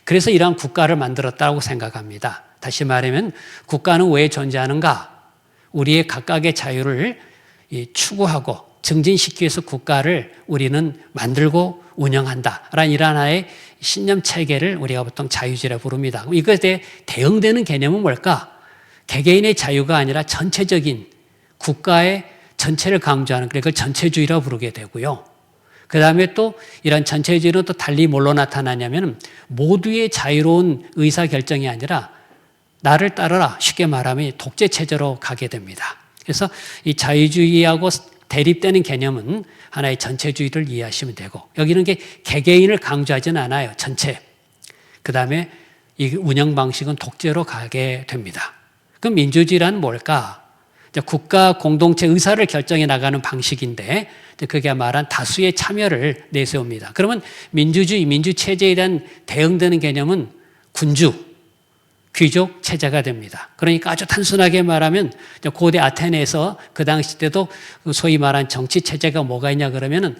그래서 이러한 국가를 만들었다고 생각합니다. 다시 말하면 국가는 왜 존재하는가? 우리의 각각의 자유를 추구하고 증진시키기 위해서 국가를 우리는 만들고 운영한다라는 이러한 하나의 신념 체계를 우리가 보통 자유주의라고 부릅니다. 이것에 대응되는 개념은 뭘까? 개개인의 자유가 아니라 전체적인 국가의 전체를 강조하는, 그걸 전체주의라고 부르게 되고요. 그 다음에 또 이런 전체주의는 또 달리 뭘로 나타나냐면 모두의 자유로운 의사결정이 아니라 나를 따르라, 쉽게 말하면 독재체제로 가게 됩니다. 그래서 이 자유주의하고 대립되는 개념은 하나의 전체주의를 이해하시면 되고, 여기는 게 개개인을 강조하지는 않아요. 전체. 그 다음에 이 운영 방식은 독재로 가게 됩니다. 그럼 민주주의란 뭘까? 국가 공동체 의사를 결정해 나가는 방식인데 그게 말한 다수의 참여를 내세웁니다. 그러면 민주주의, 민주체제에 대한 대응되는 개념은 군주, 귀족 체제가 됩니다. 그러니까 아주 단순하게 말하면 고대 아테네에서 그 당시 때도 소위 말한 정치 체제가 뭐가 있냐 그러면은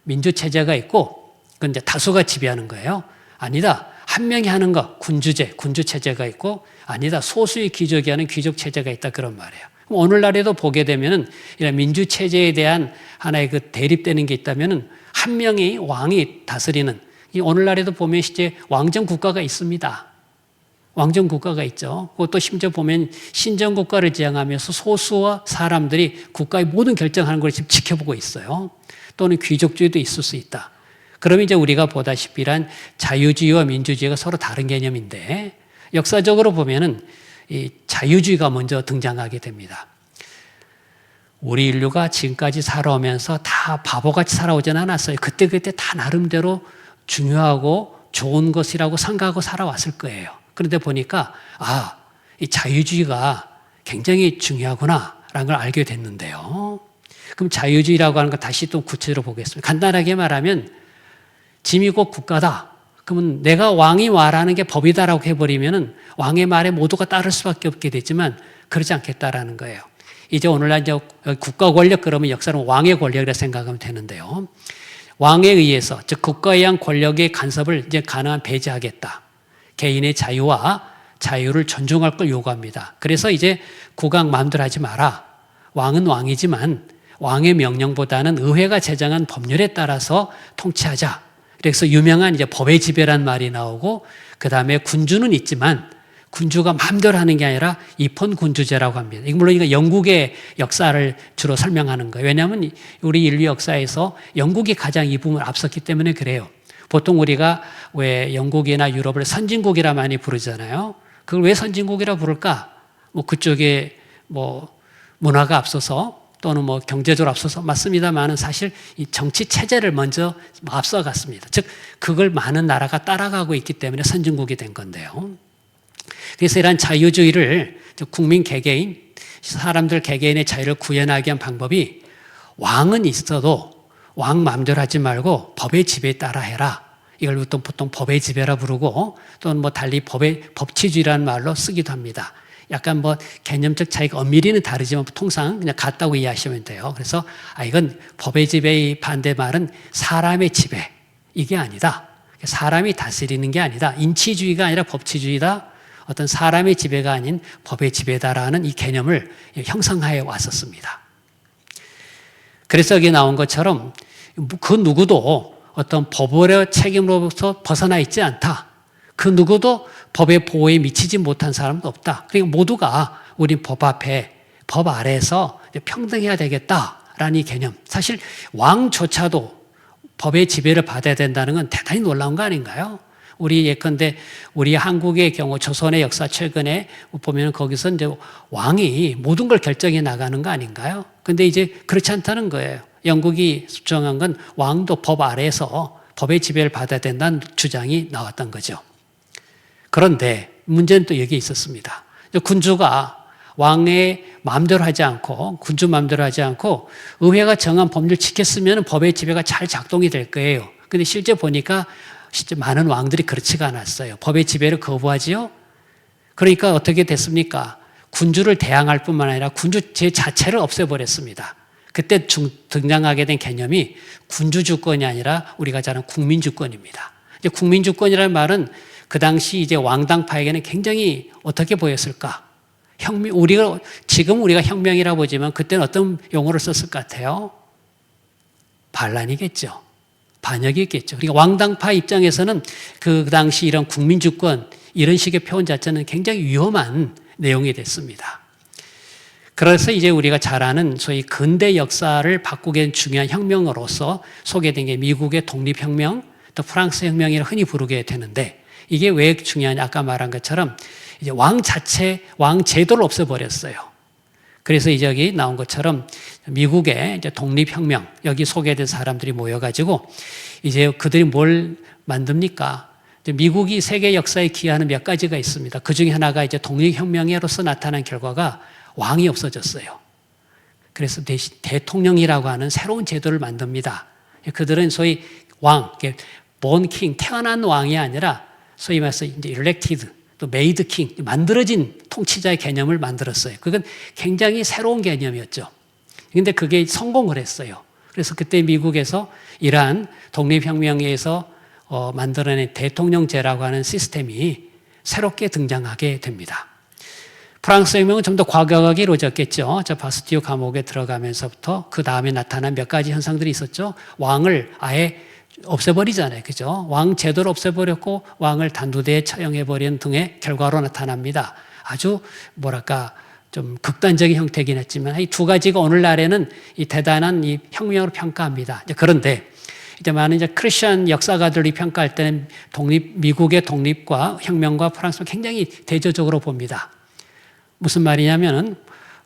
민주 체제가 있고 그건 이제 다수가 지배하는 거예요. 아니다. 한 명이 하는 거 군주제, 군주 체제가 있고 아니다. 소수의 귀족이 하는 귀족 체제가 있다 그런 말이에요. 오늘날에도 보게 되면은 이런 민주 체제에 대한 하나의 그 대립되는 게 있다면은 한 명이 왕이 다스리는, 오늘날에도 보면 이제 왕정 국가가 있습니다. 왕정 국가가 있죠. 그것도 심지어 보면 신정 국가를 지향하면서 소수와 사람들이 국가의 모든 결정하는 걸 지금 지켜보고 있어요. 또는 귀족주의도 있을 수 있다. 그러면 이제 우리가 보다시피 이런 자유주의와 민주주의가 서로 다른 개념인데 역사적으로 보면은 이 자유주의가 먼저 등장하게 됩니다. 우리 인류가 지금까지 살아오면서 다 바보같이 살아오진 않았어요. 그때 다 나름대로 중요하고 좋은 것이라고 생각하고 살아왔을 거예요. 그런데 보니까 이 자유주의가 굉장히 중요하구나라는 걸 알게 됐는데요. 그럼 자유주의라고 하는 거 다시 또 구체적으로 보겠습니다. 간단하게 말하면 짐이 곧 국가다. 그러면 내가 왕이 말하는 게 법이다라고 해버리면은 왕의 말에 모두가 따를 수밖에 없게 되지만 그러지 않겠다라는 거예요. 이제 오늘날 이제 국가 권력 그러면 역사는 왕의 권력이라 생각하면 되는데요. 왕에 의해서 즉 국가에 의한 권력의 간섭을 이제 가능한 배제하겠다. 개인의 자유와 자유를 존중할 걸 요구합니다. 그래서 이제 국왕 마음대로 하지 마라. 왕은 왕이지만 왕의 명령보다는 의회가 제정한 법률에 따라서 통치하자. 그래서 유명한 이제 법의 지배란 말이 나오고 그 다음에 군주는 있지만 군주가 마음대로 하는 게 아니라 입헌군주제라고 합니다. 물론 이거 영국의 역사를 주로 설명하는 거예요. 왜냐하면 우리 인류 역사에서 영국이 가장 이 부분을 앞섰기 때문에 그래요. 보통 우리가 왜 영국이나 유럽을 선진국이라 많이 부르잖아요. 그걸 왜 선진국이라 부를까? 그쪽에 문화가 앞서서 또는 경제적으로 앞서서 맞습니다만은 사실 이 정치 체제를 먼저 앞서갔습니다. 즉 그걸 많은 나라가 따라가고 있기 때문에 선진국이 된 건데요. 그래서 이러한 자유주의를 국민 개개인, 사람들 개개인의 자유를 구현하기 위한 방법이 왕은 있어도 왕 마음대로 하지 말고 법의 지배에 따라 해라. 이걸 보통 법의 지배라 부르고 또는 뭐 달리 법치주의라는 말로 쓰기도 합니다. 약간 뭐 개념적 차이가 엄밀히는 다르지만 통상 그냥 같다고 이해하시면 돼요. 그래서 이건 법의 지배의 반대말은 사람의 지배, 이게 아니다. 사람이 다스리는 게 아니다. 인치주의가 아니라 법치주의다. 어떤 사람의 지배가 아닌 법의 지배다라는 이 개념을 형성하여 왔었습니다. 그래서 여기 나온 것처럼 그 누구도 어떤 법의 책임으로부터 벗어나 있지 않다. 그 누구도 법의 보호에 미치지 못한 사람도 없다. 그러니까 모두가 우리 법 앞에, 법 아래에서 평등해야 되겠다라는 이 개념. 사실 왕조차도 법의 지배를 받아야 된다는 건 대단히 놀라운 거 아닌가요? 우리 예컨대 우리 한국의 경우 조선의 역사 최근에 보면 거기서 이제 왕이 모든 걸 결정해 나가는 거 아닌가요? 근데 이제 그렇지 않다는 거예요. 영국이 주장한 건 왕도 법 아래에서 법의 지배를 받아야 된다는 주장이 나왔던 거죠. 그런데 문제는 또 여기 있었습니다. 군주가 왕의 마음대로 하지 않고 군주 마음대로 하지 않고 의회가 정한 법률을 지켰으면 법의 지배가 잘 작동이 될 거예요. 근데 실제 보니까 실제 많은 왕들이 그렇지가 않았어요. 법의 지배를 거부하지요. 그러니까 어떻게 됐습니까? 군주를 대항할 뿐만 아니라 군주 제 자체를 없애버렸습니다. 그때 등장하게 된 개념이 군주주권이 아니라 우리가 잘 아는 국민주권입니다. 이제 국민주권이라는 말은 그 당시 이제 왕당파에게는 굉장히 어떻게 보였을까? 지금 우리가 혁명이라고 보지만 그때는 어떤 용어를 썼을 것 같아요? 반란이겠죠. 반역이겠죠. 그러니까 왕당파 입장에서는 그 당시 이런 국민주권, 이런 식의 표현 자체는 굉장히 위험한 내용이 됐습니다. 그래서 이제 우리가 잘 아는 소위 근대 역사를 바꾸게 된 중요한 혁명으로서 소개된 게 미국의 독립혁명, 또 프랑스 혁명이라 흔히 부르게 되는데 이게 왜 중요하냐? 아까 말한 것처럼 이제 왕 제도를 없애버렸어요. 그래서 이제 여기 나온 것처럼 미국의 이제 독립혁명, 여기 소개된 사람들이 모여가지고 이제 그들이 뭘 만듭니까? 미국이 세계 역사에 기여하는 몇 가지가 있습니다. 그 중에 하나가 이제 독립혁명으로서 나타난 결과가 왕이 없어졌어요. 그래서 대신 대통령이라고 하는 새로운 제도를 만듭니다. 그들은 소위 왕, born king, 태어난 왕이 아니라 소위 말해서 이제 elected, 또 made king, 만들어진 통치자의 개념을 만들었어요. 그건 굉장히 새로운 개념이었죠. 근데 그게 성공을 했어요. 그래서 그때 미국에서 이러한 독립혁명에서 만들어낸 대통령제라고 하는 시스템이 새롭게 등장하게 됩니다. 프랑스 혁명은 좀 더 과격하게 이루어졌겠죠. 저 바스티유 감옥에 들어가면서부터 그 다음에 나타난 몇 가지 현상들이 있었죠. 왕을 아예 없애버리잖아요. 그죠? 왕 제도를 없애버렸고 왕을 단두대에 처형해버린 등의 결과로 나타납니다. 아주 좀 극단적인 형태이긴 했지만 이 두 가지가 오늘날에는 이 대단한 이 혁명으로 평가합니다. 그런데 이제 많은 크리스천 역사가들이 평가할 때는 미국의 독립과 혁명과 프랑스를 굉장히 대조적으로 봅니다. 무슨 말이냐면은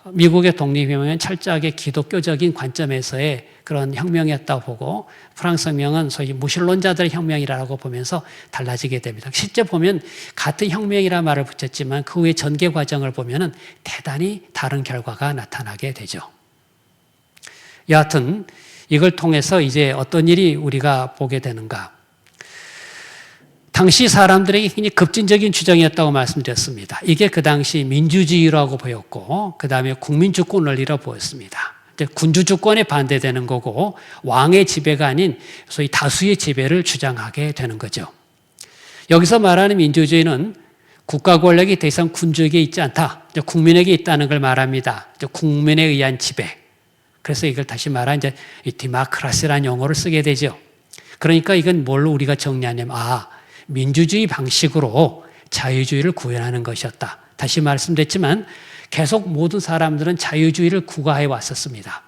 미국의 독립혁명은 철저하게 기독교적인 관점에서의 그런 혁명이었다고 보고 프랑스 혁명은 소위 무신론자들의 혁명이라고 보면서 달라지게 됩니다. 실제 보면 같은 혁명이라는 말을 붙였지만 그 후의 전개 과정을 보면은 대단히 다른 결과가 나타나게 되죠. 여하튼 이걸 통해서 이제 어떤 일이 우리가 보게 되는가? 당시 사람들에게 굉장히 급진적인 주장이었다고 말씀드렸습니다. 이게 그 당시 민주주의라고 보였고 그 다음에 국민주권 원리라고 보였습니다. 군주주권에 반대되는 거고 왕의 지배가 아닌 소위 다수의 지배를 주장하게 되는 거죠. 여기서 말하는 민주주의는 국가 권력이 더 이상 군주에게 있지 않다. 국민에게 있다는 걸 말합니다. 국민에 의한 지배. 그래서 이걸 다시 말하면 이제 디모크라시라는 용어를 쓰게 되죠. 그러니까 이건 뭘로 우리가 정리하냐면 민주주의 방식으로 자유주의를 구현하는 것이었다. 다시 말씀드렸지만 계속 모든 사람들은 자유주의를 구가해 왔었습니다.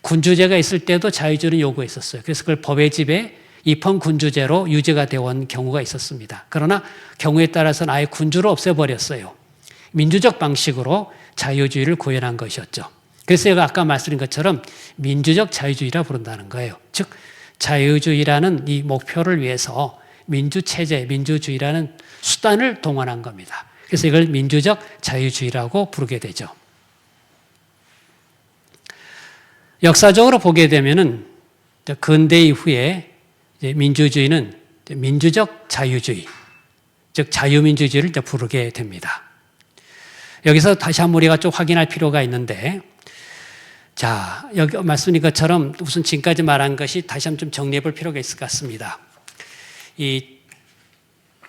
군주제가 있을 때도 자유주의를 요구했었어요. 그래서 그걸 법의 지배, 입헌군주제로 유지가 되어 온 경우가 있었습니다. 그러나 경우에 따라서는 아예 군주를 없애버렸어요. 민주적 방식으로 자유주의를 구현한 것이었죠. 그래서 제가 아까 말씀드린 것처럼 민주적 자유주의라 부른다는 거예요. 즉 자유주의라는 이 목표를 위해서 민주체제, 민주주의라는 수단을 동원한 겁니다. 그래서 이걸 민주적 자유주의라고 부르게 되죠. 역사적으로 보게 되면은 근대 이후에 민주주의는 민주적 자유주의, 즉 자유민주주의를 부르게 됩니다. 여기서 다시 한번 우리가 좀 확인할 필요가 있는데, 자, 여기 말씀드린 것처럼 우선 지금까지 말한 것이 다시 한번 좀 정리해 볼 필요가 있을 것 같습니다. 이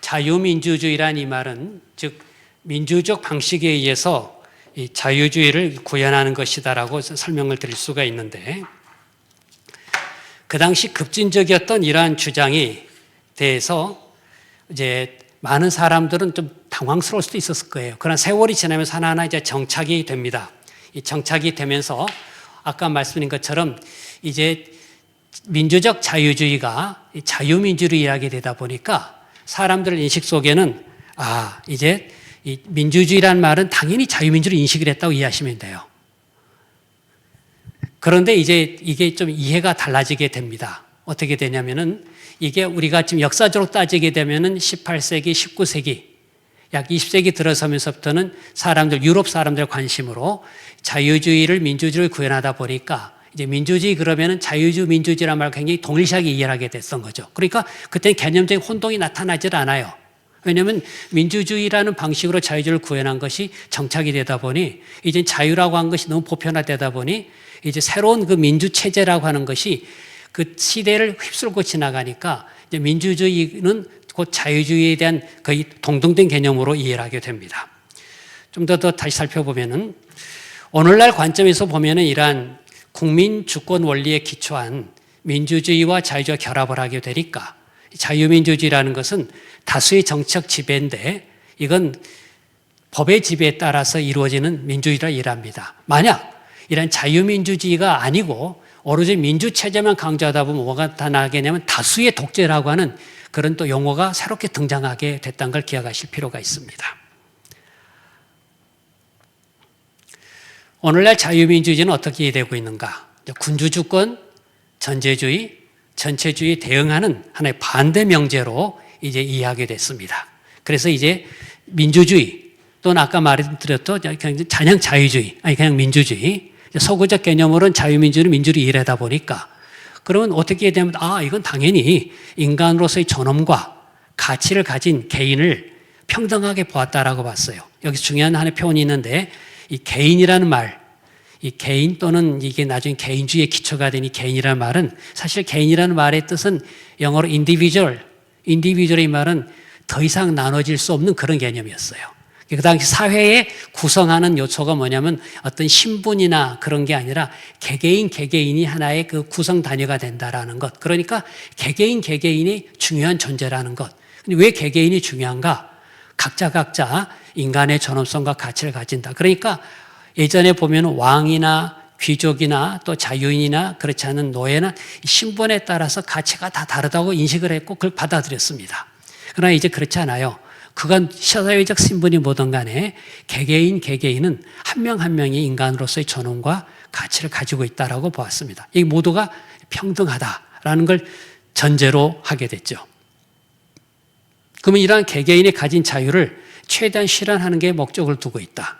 자유민주주의란 이 말은 즉 민주적 방식에 의해서 이 자유주의를 구현하는 것이다라고 설명을 드릴 수가 있는데, 그 당시 급진적이었던 이러한 주장에 대해서 이제 많은 사람들은 좀 당황스러울 수도 있었을 거예요. 그러나 세월이 지나면서 하나하나 이제 정착이 됩니다. 이 정착이 되면서 아까 말씀드린 것처럼 이제 민주적 자유주의가 자유민주를 이야기 되다 보니까 사람들 인식 속에는 이제 이 민주주의란 말은 당연히 자유민주를 인식을 했다고 이해하시면 돼요. 그런데 이제 이게 좀 이해가 달라지게 됩니다. 어떻게 되냐면은 이게 우리가 지금 역사적으로 따지게 되면은 18세기, 19세기, 약 20세기 들어서면서부터는 유럽 사람들의 관심으로 자유주의를 민주주의를 구현하다 보니까 이제 민주주의 그러면은 자유주의, 민주주의란 말을 굉장히 동일시하게 이해하게 됐던 거죠. 그러니까 그때는 개념적인 혼동이 나타나질 않아요. 왜냐하면 민주주의라는 방식으로 자유주의를 구현한 것이 정착이 되다 보니 이제 자유라고 한 것이 너무 보편화되다 보니 이제 새로운 그 민주체제라고 하는 것이 그 시대를 휩쓸고 지나가니까 이제 민주주의는 곧 자유주의에 대한 거의 동등된 개념으로 이해를 하게 됩니다. 좀 더 다시 살펴보면은 오늘날 관점에서 보면은 이러한 국민 주권 원리에 기초한 민주주의와 자유주의가 결합을 하게 되니까 자유민주주의라는 것은 다수의 정치적 지배인데 이건 법의 지배에 따라서 이루어지는 민주주의라 이해합니다. 만약 이런 자유민주주의가 아니고 오로지 민주체제만 강조하다 보면 뭐가 나타나겠냐면 다수의 독재라고 하는 그런 또 용어가 새롭게 등장하게 됐다는 걸 기억하실 필요가 있습니다. 오늘날 자유민주주의는 어떻게 되고 있는가? 군주주권, 전제주의, 전체주의에 대응하는 하나의 반대 명제로 이제 이해하게 됐습니다. 그래서 이제 민주주의 또는 아까 말씀드렸던 그냥 자유주의, 아니 그냥 민주주의, 서구적 개념으로는 자유민주주의를 민주를 이해하다 보니까 그러면 어떻게 되면 이건 당연히 인간으로서의 존엄과 가치를 가진 개인을 평등하게 보았다라고 봤어요. 여기서 중요한 하나의 표현이 있는데 이 개인이라는 말, 이 개인 또는 이게 나중에 개인주의의 기초가 된 이 개인이라는 말은 사실 개인이라는 말의 뜻은 영어로 individual의 말은 더 이상 나눠질 수 없는 그런 개념이었어요. 그 당시 사회에 구성하는 요소가 뭐냐면 어떤 신분이나 그런 게 아니라 개개인이 하나의 그 구성 단위가 된다라는 것. 그러니까 개개인이 중요한 존재라는 것. 근데 왜 개개인이 중요한가? 각자 인간의 존엄성과 가치를 가진다. 그러니까 예전에 보면 왕이나 귀족이나 또 자유인이나 그렇지 않은 노예나 신분에 따라서 가치가 다 다르다고 인식을 했고 그걸 받아들였습니다. 그러나 이제 그렇지 않아요. 그간 사회적 신분이 뭐든 간에 개개인은 한 명 한 명이 인간으로서의 존엄과 가치를 가지고 있다라고 보았습니다. 이 모두가 평등하다라는 걸 전제로 하게 됐죠. 그러면 이러한 개개인이 가진 자유를 최대한 실현하는 게 목적을 두고 있다.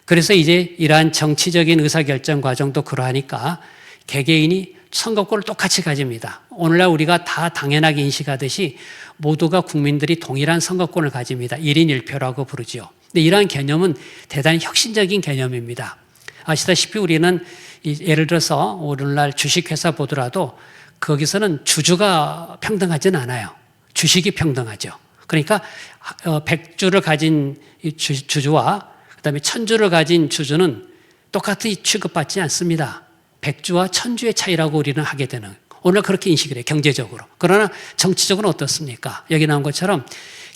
그래서 이제 이러한 정치적인 의사결정 과정도 그러하니까 개개인이 선거권을 똑같이 가집니다. 오늘날 우리가 다 당연하게 인식하듯이 모두가 국민들이 동일한 선거권을 가집니다. 1인 1표라고 부르죠. 근데 이러한 개념은 대단히 혁신적인 개념입니다. 아시다시피 우리는 예를 들어서 오늘날 주식회사 보더라도 거기서는 주주가 평등하지는 않아요. 주식이 평등하죠. 그러니까 100주를 가진 주주와 그다음에 1000주를 가진 주주는 똑같이 취급받지 않습니다. 100주와 1000주의 차이라고 우리는 하게 되는, 오늘 그렇게 인식을 해요, 경제적으로. 그러나 정치적으로 어떻습니까? 여기 나온 것처럼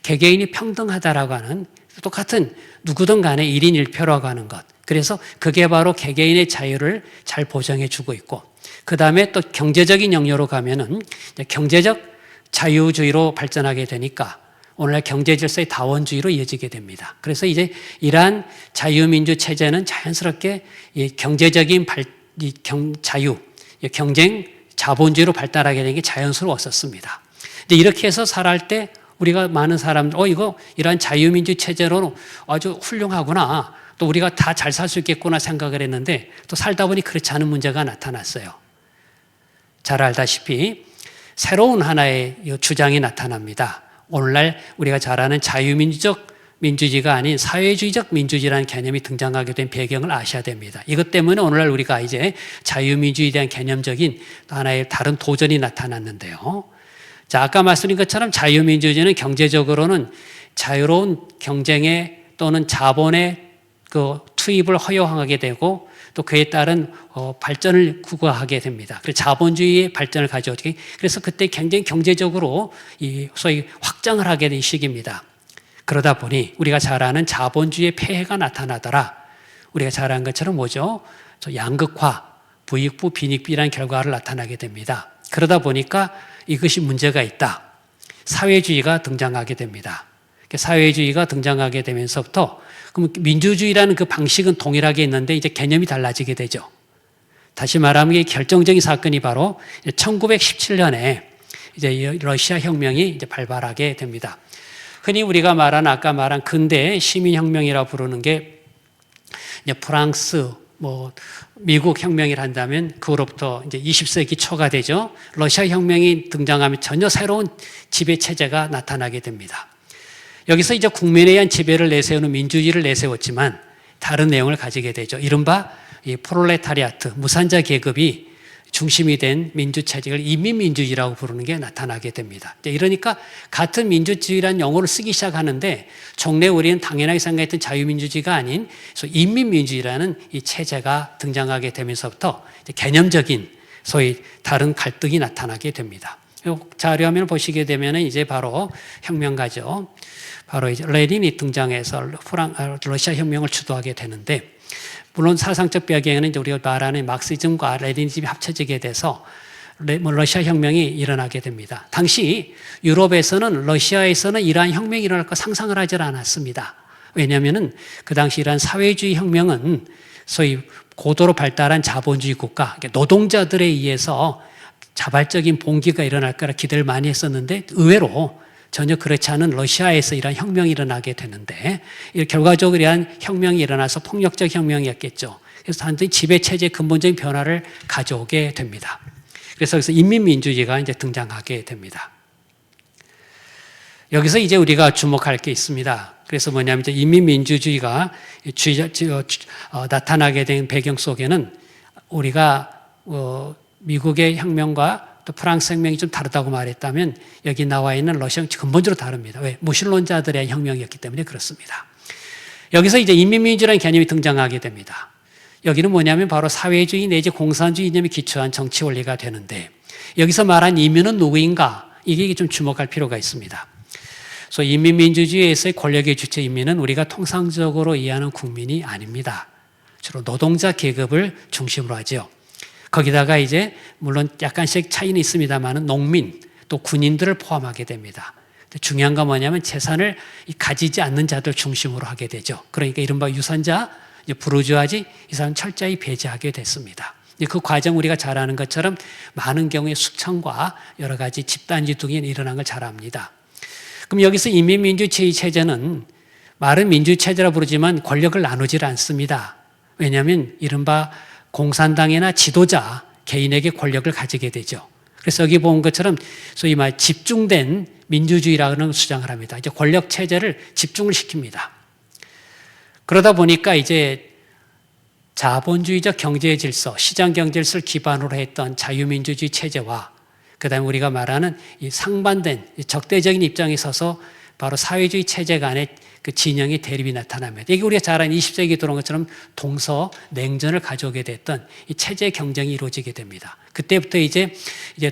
개개인이 평등하다라고 하는, 똑같은 누구든 간에 1인 1표라고 하는 것. 그래서 그게 바로 개개인의 자유를 잘 보장해 주고 있고, 그 다음에 또 경제적인 영역으로 가면은 경제적 자유주의로 발전하게 되니까 오늘날 경제질서의 다원주의로 이어지게 됩니다. 그래서 이제 이러한 자유민주 체제는 자연스럽게 경제적인 자유, 경쟁, 자본주의로 발달하게 된 게 자연스러웠었습니다. 근데 이렇게 해서 살아갈 때 우리가 많은 사람들, 이러한 자유민주 체제로 아주 훌륭하구나, 또 우리가 다 잘 살 수 있겠구나 생각을 했는데 또 살다 보니 그렇지 않은 문제가 나타났어요. 잘 알다시피 새로운 하나의 주장이 나타납니다. 오늘날 우리가 잘 아는 자유민주적 민주주의가 아닌 사회주의적 민주주의라는 개념이 등장하게 된 배경을 아셔야 됩니다. 이것 때문에 오늘날 우리가 이제 자유민주주의에 대한 개념적인 하나의 다른 도전이 나타났는데요. 자, 아까 말씀드린 것처럼 자유민주주의는 경제적으로는 자유로운 경쟁에 또는 자본의 그 투입을 허용하게 되고 또 그에 따른 발전을 구가하게 됩니다. 그래서 자본주의의 발전을 가져오게. 그래서 그때 굉장히 경제적으로 이 소위 확장을 하게 된 시기입니다. 그러다 보니 우리가 잘 아는 자본주의의 폐해가 나타나더라. 우리가 잘 아는 것처럼 뭐죠? 양극화, 부익부, 빈익비라는 결과를 나타나게 됩니다. 그러다 보니까 이것이 문제가 있다. 사회주의가 등장하게 됩니다. 사회주의가 등장하게 되면서부터 그럼 민주주의라는 그 방식은 동일하게 있는데 이제 개념이 달라지게 되죠. 다시 말하면 이 결정적인 사건이 바로 1917년에 이제 러시아 혁명이 이제 발발하게 됩니다. 흔히 우리가 아까 말한 근대 시민혁명이라고 부르는 게 이제 프랑스, 미국 혁명을 한다면 그로부터 이제 20세기 초가 되죠. 러시아 혁명이 등장하면 전혀 새로운 지배 체제가 나타나게 됩니다. 여기서 이제 국민에 의한 지배를 내세우는 민주주의를 내세웠지만 다른 내용을 가지게 되죠. 이른바 이 프롤레타리아트, 무산자 계급이 중심이 된 민주체제를 인민민주주의라고 부르는 게 나타나게 됩니다. 이러니까 같은 민주주의라는 용어를 쓰기 시작하는데 종래 우리는 당연하게 생각했던 자유민주주의가 아닌 인민민주주의라는 이 체제가 등장하게 되면서부터 개념적인 소위 다른 갈등이 나타나게 됩니다. 자료화면을 보시게 되면 이제 바로 혁명가죠. 바로 이제 레닌이 등장해서 러시아 혁명을 주도하게 되는데 물론 사상적 배경에는 이제 우리가 말하는 막시즘과 레니즘이 합쳐지게 돼서 러시아 혁명이 일어나게 됩니다. 당시 유럽에서는 러시아에서는 이러한 혁명이 일어날 거 상상을 하지 않았습니다. 왜냐하면 그 당시 이러한 사회주의 혁명은 소위 고도로 발달한 자본주의 국가, 노동자들에 의해서 자발적인 봉기가 일어날 거라 기대를 많이 했었는데 의외로 전혀 그렇지 않은 러시아에서 이러한 혁명이 일어나게 되는데 결과적으로 이러한 혁명이 일어나서 폭력적 혁명이었겠죠. 그래서 단순히 지배체제의 근본적인 변화를 가져오게 됩니다. 그래서 여기서 인민민주주의가 이제 등장하게 됩니다. 여기서 이제 우리가 주목할 게 있습니다. 그래서 뭐냐면 이제 인민민주주의가 나타나게 된 배경 속에는 우리가 미국의 혁명과 또 프랑스 혁명이 좀 다르다고 말했다면 여기 나와 있는 러시아는 근본적으로 다릅니다. 왜? 무신론자들의 혁명이었기 때문에 그렇습니다. 여기서 이제 인민민주주의라는 개념이 등장하게 됩니다. 여기는 뭐냐면 바로 사회주의 내지 공산주의 이념에 기초한 정치 원리가 되는데 여기서 말한 인민은 누구인가? 이게 좀 주목할 필요가 있습니다. 그래서 인민민주주의에서의 권력의 주체 인민은 우리가 통상적으로 이해하는 국민이 아닙니다. 주로 노동자 계급을 중심으로 하죠. 거기다가 이제 물론 약간씩 차이는 있습니다만 농민 또 군인들을 포함하게 됩니다. 중요한 건 뭐냐면 재산을 가지지 않는 자들 중심으로 하게 되죠. 그러니까 이른바 유산자, 부르주아지 이 사람 철저히 배제하게 됐습니다. 그 과정 우리가 잘 아는 것처럼 많은 경우에 숙청과 여러 가지 집단지 등이 일어난 걸 잘 압니다. 그럼 여기서 인민민주주의 체제는 말은 민주체제라 부르지만 권력을 나누질 않습니다. 왜냐하면 이른바 공산당이나 지도자 개인에게 권력을 가지게 되죠. 그래서 여기 본 것처럼 소위 말 집중된 민주주의라는 주장을 합니다. 이제 권력 체제를 집중을 시킵니다. 그러다 보니까 이제 자본주의적 경제 질서, 시장 경제 질서를 기반으로 했던 자유민주주의 체제와 그다음에 우리가 말하는 이 상반된 적대적인 입장에 서서 바로 사회주의 체제 간의 그 진영의 대립이 나타납니다. 이게 우리가 잘 아는 20세기에 들어온 것처럼 동서 냉전을 가져오게 됐던 이 체제 경쟁이 이루어지게 됩니다. 그때부터 이제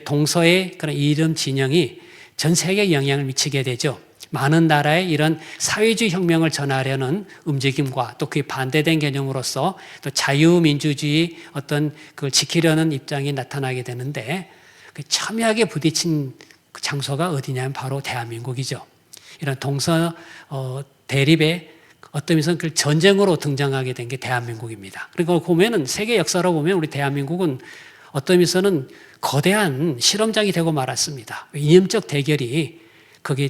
동서의 그런 이름 진영이 전 세계에 영향을 미치게 되죠. 많은 나라의 이런 사회주의 혁명을 전하려는 움직임과 또 그에 반대된 개념으로서 또 자유민주주의 어떤 그걸 지키려는 입장이 나타나게 되는데 그 첨예하게 부딪힌 장소가 어디냐면 바로 대한민국이죠. 이런 동서 대립의 어떤 면에서는 그 전쟁으로 등장하게 된 게 대한민국입니다. 그리고 보면은 세계 역사로 보면 우리 대한민국은 어떤 면에서는 거대한 실험장이 되고 말았습니다. 이념적 대결이 거기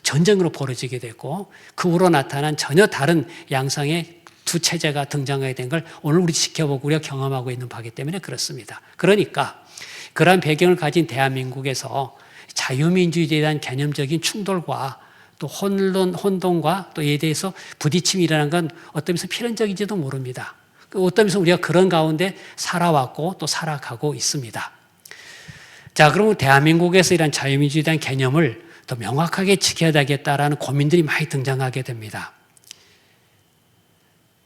전쟁으로 벌어지게 됐고 그 후로 나타난 전혀 다른 양상의 두 체제가 등장하게 된 걸 오늘 우리 지켜보고 우리가 경험하고 있는 바기 때문에 그렇습니다. 그러니까 그러한 배경을 가진 대한민국에서 자유민주주의에 대한 개념적인 충돌과 또 혼동과 또 이에 대해서 부딪힘이 일어난 건 어떤 면에서 필연적인지도 모릅니다. 어떤 면에서 우리가 그런 가운데 살아왔고 또 살아가고 있습니다. 자, 그러면 대한민국에서 이런 자유민주주의에 대한 개념을 더 명확하게 지켜야 되겠다라는 고민들이 많이 등장하게 됩니다.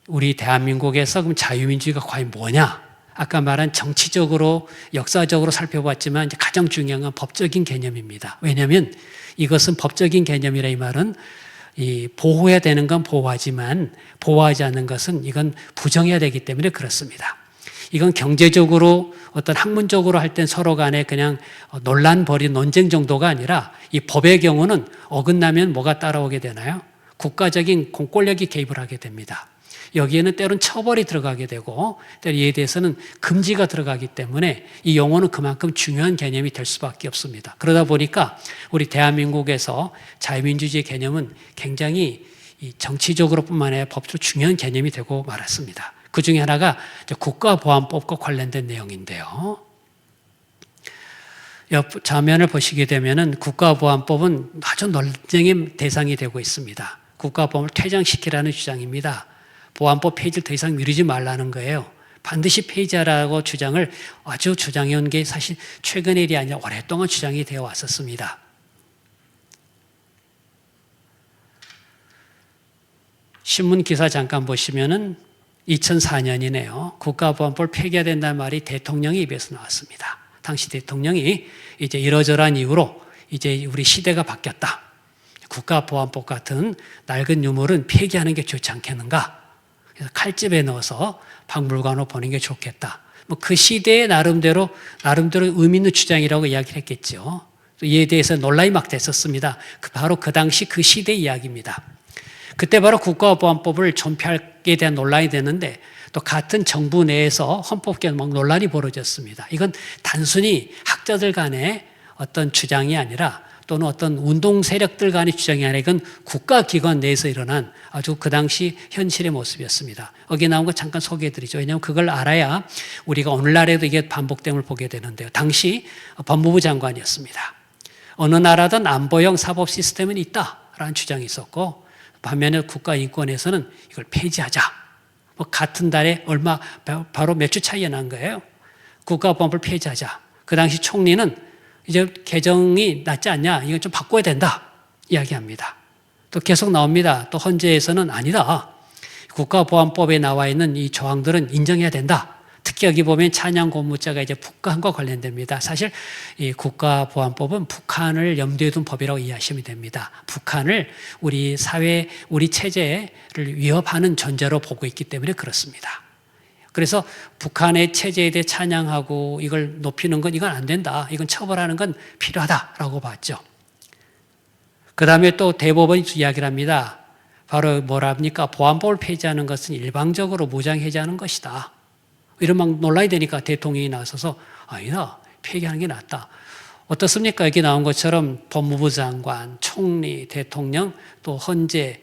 우리 대한민국에서 그럼 자유민주주의가 과연 뭐냐? 아까 말한 정치적으로, 역사적으로 살펴봤지만 이제 가장 중요한 건 법적인 개념입니다. 왜냐하면 이것은 법적인 개념이라 이 말은 보호해야 되는 건 보호하지만 보호하지 않는 것은 이건 부정해야 되기 때문에 그렇습니다. 이건 경제적으로 어떤 학문적으로 할 땐 서로 간에 그냥 논란 벌인 논쟁 정도가 아니라 이 법의 경우는 어긋나면 뭐가 따라오게 되나요? 국가적인 공권력이 개입을 하게 됩니다. 여기에는 때로는 처벌이 들어가게 되고 때로 이에 대해서는 금지가 들어가기 때문에 이 용어는 그만큼 중요한 개념이 될 수밖에 없습니다. 그러다 보니까 우리 대한민국에서 자유민주주의 개념은 굉장히 정치적으로뿐만 아니라 법적으로 중요한 개념이 되고 말았습니다. 그 중에 하나가 국가보안법과 관련된 내용인데요. 옆 좌면을 보시게 되면은 국가보안법은 아주 논쟁의 대상이 되고 있습니다. 국가보안을 퇴장시키라는 주장입니다. 보안법 폐지를 더 이상 미루지 말라는 거예요. 반드시 폐지하라고 주장을 아주 주장해온 게 사실 최근의 일이 아니라 오랫동안 주장이 되어 왔었습니다. 신문 기사 잠깐 보시면은 2004년이네요. 국가보안법을 폐기해야 된다는 말이 대통령의 입에서 나왔습니다. 당시 대통령이 이제 이러저러한 이유로 이제 우리 시대가 바뀌었다. 국가보안법 같은 낡은 유물은 폐기하는 게 좋지 않겠는가? 그래서 칼집에 넣어서 박물관으로 보는 게 좋겠다. 뭐 그 시대의 나름대로 의미 있는 주장이라고 이야기를 했겠죠. 이에 대해서 논란이 막 됐었습니다. 바로 그 당시 그 시대 이야기입니다. 그때 바로 국가보안법을 존폐하게 대한 논란이 됐는데 또 같은 정부 내에서 헌법개혁 막 논란이 벌어졌습니다. 이건 단순히 학자들 간의 어떤 주장이 아니라 또는 어떤 운동 세력들 간의 주장이 아니라 이건 국가기관 내에서 일어난 아주 그 당시 현실의 모습이었습니다. 여기 나온 거 잠깐 소개해드리죠. 왜냐하면 그걸 알아야 우리가 오늘날에도 이게 반복됨을 보게 되는데요. 당시 법무부 장관이었습니다. 어느 나라든 안보형 사법 시스템은 있다라는 주장이 있었고 반면에 국가인권에서는 이걸 폐지하자. 뭐 같은 달에 바로 몇 주 차이가 난 거예요. 국가보안법을 폐지하자. 그 당시 총리는 이제 개정이 낫지 않냐, 이건 좀 바꿔야 된다 이야기합니다. 또 계속 나옵니다. 또 헌재에서는 아니다. 국가보안법에 나와 있는 이 조항들은 인정해야 된다. 특히 여기 보면 찬양 고무자가 이제 북한과 관련됩니다. 사실 이 국가보안법은 북한을 염두에 둔 법이라고 이해하시면 됩니다. 북한을 우리 사회, 우리 체제를 위협하는 존재로 보고 있기 때문에 그렇습니다. 그래서 북한의 체제에 대해 찬양하고 이걸 높이는 건 이건 안 된다. 이건 처벌하는 건 필요하다라고 봤죠. 그 다음에 또 대법원이 이야기를 합니다. 바로 뭐라 합니까? 보안법을 폐지하는 것은 일방적으로 무장 해제하는 것이다. 이런 막 논란이 되니까 대통령이 나서서 아니다. 폐기하는 게 낫다. 어떻습니까? 여기 나온 것처럼 법무부 장관, 총리, 대통령, 또 헌재,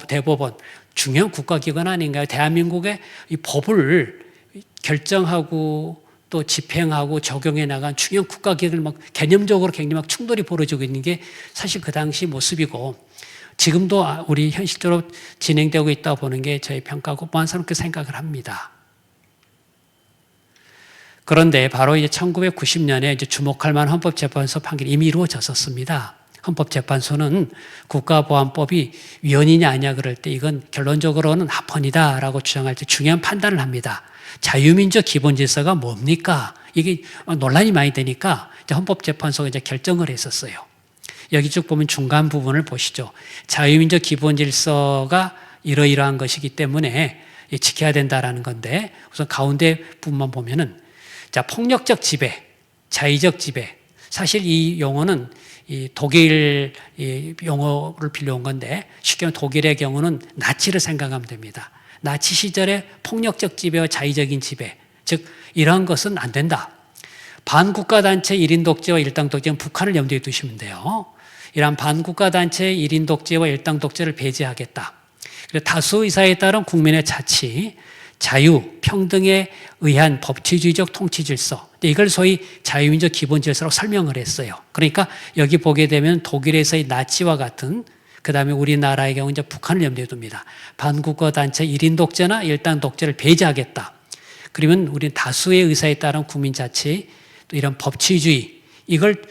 대법원 중요한 국가기관 아닌가요? 대한민국의 이 법을 결정하고 또 집행하고 적용해 나간 중요한 국가기관을 막 개념적으로 굉장히 막 충돌이 벌어지고 있는 게 사실 그 당시 모습이고 지금도 우리 현실적으로 진행되고 있다 보는 게 저희 평가고 많은 사람은 그 생각을 합니다. 그런데 바로 이제 1990년에 이제 주목할 만한 헌법재판소 판결이 이미 이루어졌었습니다. 헌법재판소는 국가보안법이 위헌이냐 아니냐 그럴 때 이건 결론적으로는 합헌이다라고 주장할 때 중요한 판단을 합니다. 자유민주 기본질서가 뭡니까? 이게 논란이 많이 되니까 이제 헌법재판소가 이제 결정을 했었어요. 여기 쭉 보면 중간 부분을 보시죠. 자유민주 기본질서가 이러이러한 것이기 때문에 지켜야 된다라는 건데 우선 가운데 부분만 보면은 자, 폭력적 지배, 자의적 지배. 사실 이 용어는 이 독일 용어를 빌려온 건데 쉽게 말하면 독일의 경우는 나치를 생각하면 됩니다. 나치 시절에 폭력적 지배와 자의적인 지배, 즉 이러한 것은 안 된다. 반국가단체 1인 독재와 일당 독재는 북한을 염두에 두시면 돼요. 이러한 반국가단체 1인 독재와 일당 독재를 배제하겠다. 다수 의사에 따른 국민의 자치, 자유, 평등에 의한 법치주의적 통치 질서. 이걸 소위 자유민족 기본 질서라고 설명을 했어요. 그러니까 여기 보게 되면 독일에서의 나치와 같은, 그 다음에 우리나라의 경우 이제 북한을 염두에 둡니다. 반국가 단체 1인 독재나 일당 독재를 배제하겠다. 그러면 우리는 다수의 의사에 따른 국민자치, 또 이런 법치주의, 이걸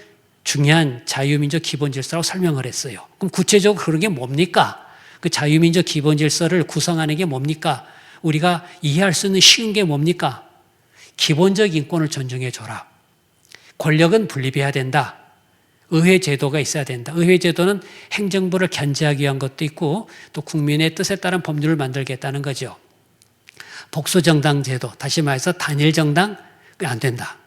중요한 자유민족 기본 질서라고 설명을 했어요. 그럼 구체적으로 그런 게 뭡니까? 그 자유민족 기본 질서를 구성하는 게 뭡니까? 우리가 이해할 수 있는 쉬운 게 뭡니까? 기본적 인권을 존중해 줘라. 권력은 분립해야 된다. 의회 제도가 있어야 된다. 의회 제도는 행정부를 견제하기 위한 것도 있고 또 국민의 뜻에 따른 법률을 만들겠다는 거죠. 복수정당 제도, 다시 말해서 단일 정당 안 된다.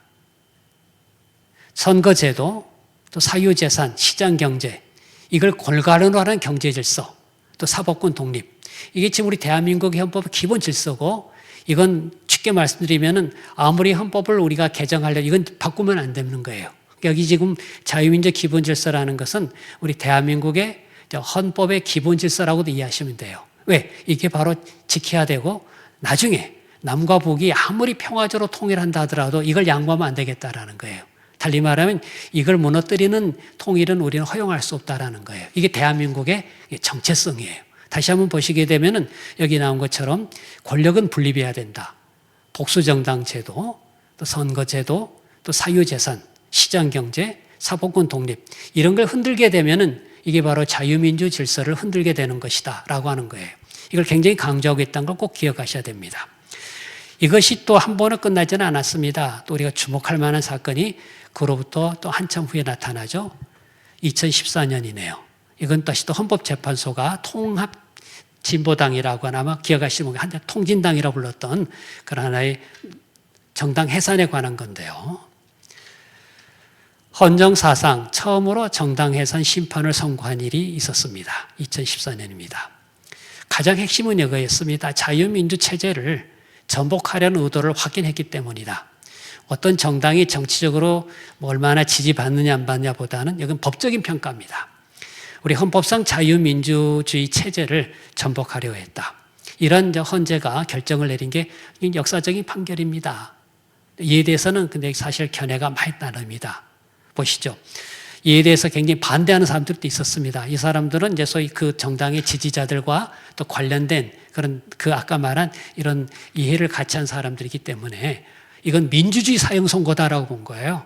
선거제도, 또 사유재산, 시장경제, 이걸 골고루 하는 경제질서, 또 사법권 독립. 이게 지금 우리 대한민국의 헌법의 기본 질서고, 이건 쉽게 말씀드리면은 아무리 헌법을 우리가 개정하려면 이건 바꾸면 안 되는 거예요. 여기 지금 자유민족 기본 질서라는 것은 우리 대한민국의 헌법의 기본 질서라고도 이해하시면 돼요. 왜? 이게 바로 지켜야 되고 나중에 남과 북이 아무리 평화적으로 통일한다 하더라도 이걸 양보하면 안 되겠다라는 거예요. 달리 말하면 이걸 무너뜨리는 통일은 우리는 허용할 수 없다라는 거예요. 이게 대한민국의 정체성이에요. 다시 한번 보시게 되면은 여기 나온 것처럼 권력은 분립해야 된다. 복수정당 제도, 또 선거제도, 또 사유재산, 시장경제, 사법권 독립, 이런 걸 흔들게 되면은 이게 바로 자유민주 질서를 흔들게 되는 것이다 라고 하는 거예요. 이걸 굉장히 강조하고 있다는 걸 꼭 기억하셔야 됩니다. 이것이 또 한 번은 끝나지는 않았습니다. 또 우리가 주목할 만한 사건이 그로부터 또 한참 후에 나타나죠. 2014년이네요. 이건 다시 또 헌법재판소가 통합진보당이라고 아마 기억하시는 분이 한때 통진당이라고 불렀던 그런 하나의 정당 해산에 관한 건데요. 헌정사상 처음으로 정당 해산 심판을 선고한 일이 있었습니다. 2014년입니다. 가장 핵심은 이거였습니다. 자유민주 체제를 전복하려는 의도를 확인했기 때문이다. 어떤 정당이 정치적으로 얼마나 지지받느냐 안 받느냐 보다는 이건 법적인 평가입니다. 우리 헌법상 자유민주주의 체제를 전복하려 했다. 이런 헌재가 결정을 내린 게 역사적인 판결입니다. 이에 대해서는 근데 사실 견해가 많이 나릅니다. 보시죠. 이에 대해서 굉장히 반대하는 사람들도 있었습니다. 이 사람들은 이제 소위 그 정당의 지지자들과 또 관련된 그런 그 아까 말한 이런 이해를 같이 한 사람들이기 때문에 이건 민주주의 사형 선고다라고 본 거예요.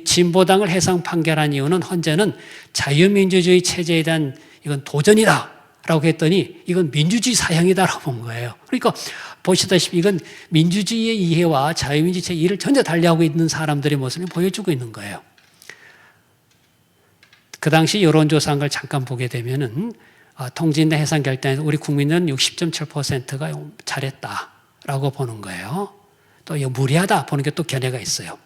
진보당을 해상 판결한 이유는 헌재는 자유민주주의 체제에 대한 이건 도전이다 라고 했더니 이건 민주주의 사형이다라고 본 거예요. 그러니까 보시다시피 이건 민주주의의 이해와 자유민주주의 체제 이를 전혀 달리하고 있는 사람들의 모습을 보여주고 있는 거예요. 그 당시 여론조사한 걸 잠깐 보게 되면은 통진당 해산 결단에서 우리 국민은 60.7%가 잘했다라고 보는 거예요. 또 이거 무리하다 보는 게 또 견해가 있어요.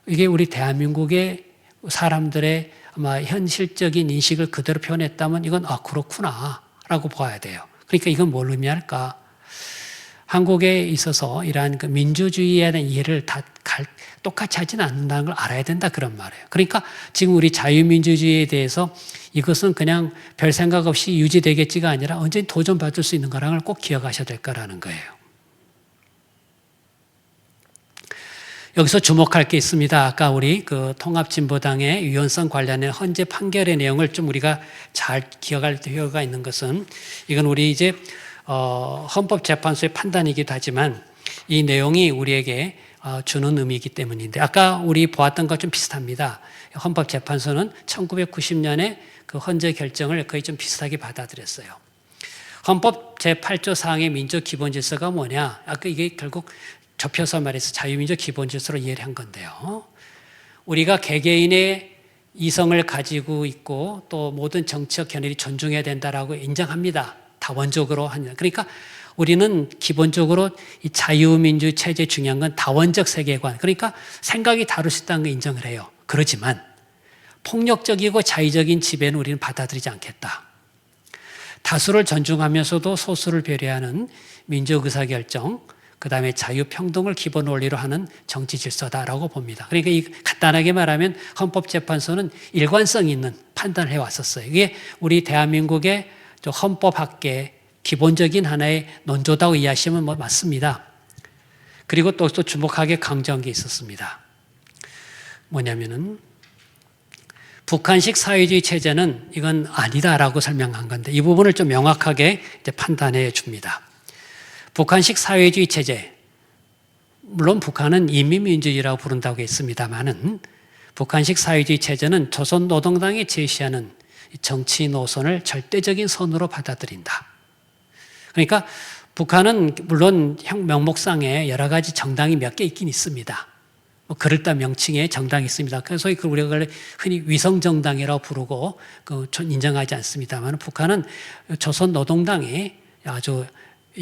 이게 우리 대한민국의 사람들의 아마 현실적인 인식을 그대로 표현했다면 이건 그렇구나라고 봐야 돼요. 그러니까 이건 뭘 의미할까? 한국에 있어서 이러한 그 민주주의에 대한 이해를 다 똑같이 하지는 않는다는 걸 알아야 된다 그런 말이에요. 그러니까 지금 우리 자유민주주의에 대해서 이것은 그냥 별 생각 없이 유지되겠지가 아니라 언제든 도전받을 수 있는 거라는 걸 꼭 기억하셔야 될 거라는 거예요. 여기서 주목할 게 있습니다. 아까 우리 그 통합진보당의 유연성 관련된 헌재 판결의 내용을 좀 우리가 잘 기억할 필요가 있는 것은 이건 우리 이제 헌법재판소의 판단이기도 하지만 이 내용이 우리에게 주는 의미이기 때문인데 아까 우리 보았던 것 좀 비슷합니다. 헌법재판소는 1990년에 그 헌재 결정을 거의 좀 비슷하게 받아들였어요. 헌법 제8조 사항의 민족 기본 질서가 뭐냐? 아까 이게 결국 좁혀서 말해서 자유민족 기본 질서로 이해를 한 건데요. 우리가 개개인의 이성을 가지고 있고 또 모든 정치적 견해를 존중해야 된다라고 인정합니다. 다원적으로 하는. 그러니까 우리는 기본적으로 이 자유민주 체제 중요한 건 다원적 세계관. 그러니까 생각이 다를 수 있다는 걸 인정을 해요. 그렇지만 폭력적이고 자의적인 지배는 우리는 받아들이지 않겠다. 다수를 존중하면서도 소수를 배려하는 민족 의사결정, 그 다음에 자유평등을 기본 원리로 하는 정치 질서다라고 봅니다. 그러니까 이 간단하게 말하면 헌법재판소는 일관성 있는 판단을 해왔었어요. 이게 우리 대한민국의 헌법학계 기본적인 하나의 논조다고 이해하시면 맞습니다. 그리고 또 주목하게 강조한 게 있었습니다. 뭐냐면은 북한식 사회주의 체제는 이건 아니다라고 설명한 건데 이 부분을 좀 명확하게 이제 판단해 줍니다. 북한식 사회주의 체제, 물론 북한은 인민민주주의라고 부른다고 했습니다만은 북한식 사회주의 체제는 조선노동당이 제시하는 정치 노선을 절대적인 선으로 받아들인다. 그러니까 북한은 물론 명목상에 여러 가지 정당이 몇 개 있긴 있습니다. 그럴듯한 명칭의 정당이 있습니다. 그래서 우리가 흔히 위성정당이라고 부르고 인정하지 않습니다만 북한은 조선노동당이 아주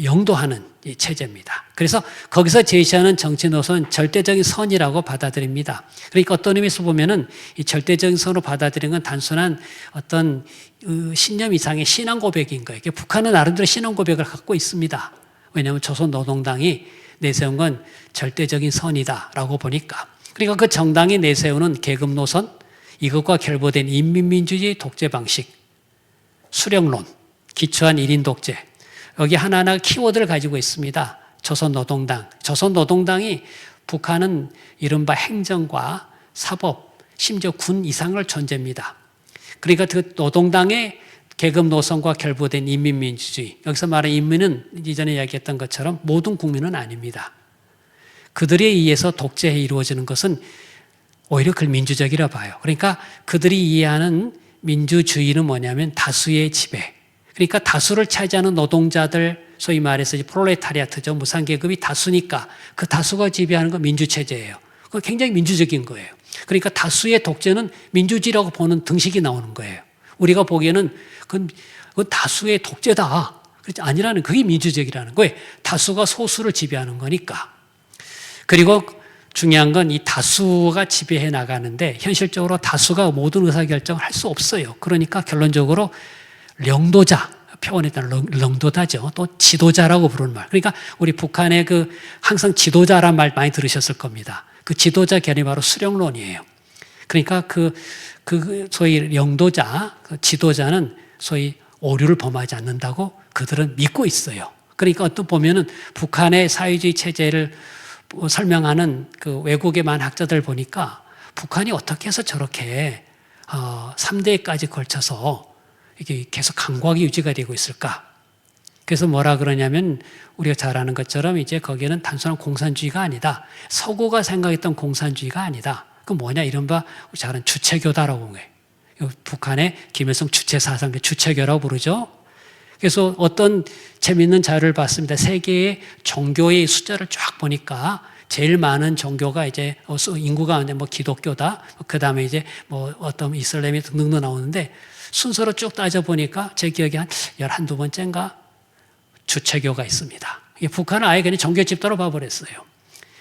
영도하는 체제입니다. 그래서 거기서 제시하는 정치 노선은 절대적인 선이라고 받아들입니다. 그러니까 어떤 의미에서 보면은 이 절대적인 선으로 받아들이는 건 단순한 어떤 신념 이상의 신앙 고백인 거예요. 북한은 나름대로 신앙 고백을 갖고 있습니다. 왜냐하면 조선노동당이 내세운 건 절대적인 선이다라고 보니까. 그러니까 그 정당이 내세우는 계급 노선, 이것과 결부된 인민민주주의 독재 방식, 수령론, 기초한 1인 독재, 여기 하나하나 키워드를 가지고 있습니다. 조선노동당. 조선노동당이 북한은 이른바 행정과 사법, 심지어 군 이상을 존재입니다. 그러니까 그 노동당의 계급 노선과 결부된 인민민주주의. 여기서 말하는 인민은 이전에 이야기했던 것처럼 모든 국민은 아닙니다. 그들에 의해서 독재에 이루어지는 것은 오히려 그걸 민주적이라 봐요. 그러니까 그들이 이해하는 민주주의는 뭐냐면 다수의 지배. 그러니까 다수를 차지하는 노동자들, 소위 말해서 프롤레타리아트죠. 무산계급이 다수니까 그 다수가 지배하는 건 민주체제예요. 그건 굉장히 민주적인 거예요. 그러니까 다수의 독재는 민주주의라고 보는 등식이 나오는 거예요. 우리가 보기에는 그건 다수의 독재다. 그렇지 아니라는 그게 민주적이라는 거예요. 다수가 소수를 지배하는 거니까. 그리고 중요한 건 이 다수가 지배해 나가는데 현실적으로 다수가 모든 의사결정을 할 수 없어요. 그러니까 결론적으로 령도자, 표현에 따른 령도자죠. 또 지도자라고 부르는 말. 그러니까 우리 북한의 항상 지도자란 말 많이 들으셨을 겁니다. 그 지도자 개념이 바로 수령론이에요. 그러니까 소위 영도자, 지도자는 소위 오류를 범하지 않는다고 그들은 믿고 있어요. 그러니까 어떤 보면은 북한의 사회주의 체제를 설명하는 외국의 많은 학자들 보니까 북한이 어떻게 해서 저렇게 3대까지 걸쳐서 이게 계속 강국이 유지가 되고 있을까? 그래서 뭐라 그러냐면 우리가 잘 아는 것처럼 이제 거기에는 단순한 공산주의가 아니다. 서구가 생각했던 공산주의가 아니다. 그 뭐냐? 이른바 우리 잘 아는 주체교다라고 하는 거예요. 북한의 김일성 주체사상, 주체교라고 부르죠. 그래서 어떤 재미있는 자료를 봤습니다. 세계의 종교의 숫자를 쫙 보니까 제일 많은 종교가 이제 인구가 뭐 기독교다. 그 다음에 이제 뭐 어떤 이슬람이 등등도 나오는데 순서로 쭉 따져보니까 제 기억에 한 11~12번째인가 주체교가 있습니다. 북한은 아예 그냥 종교 집단으로 봐버렸어요.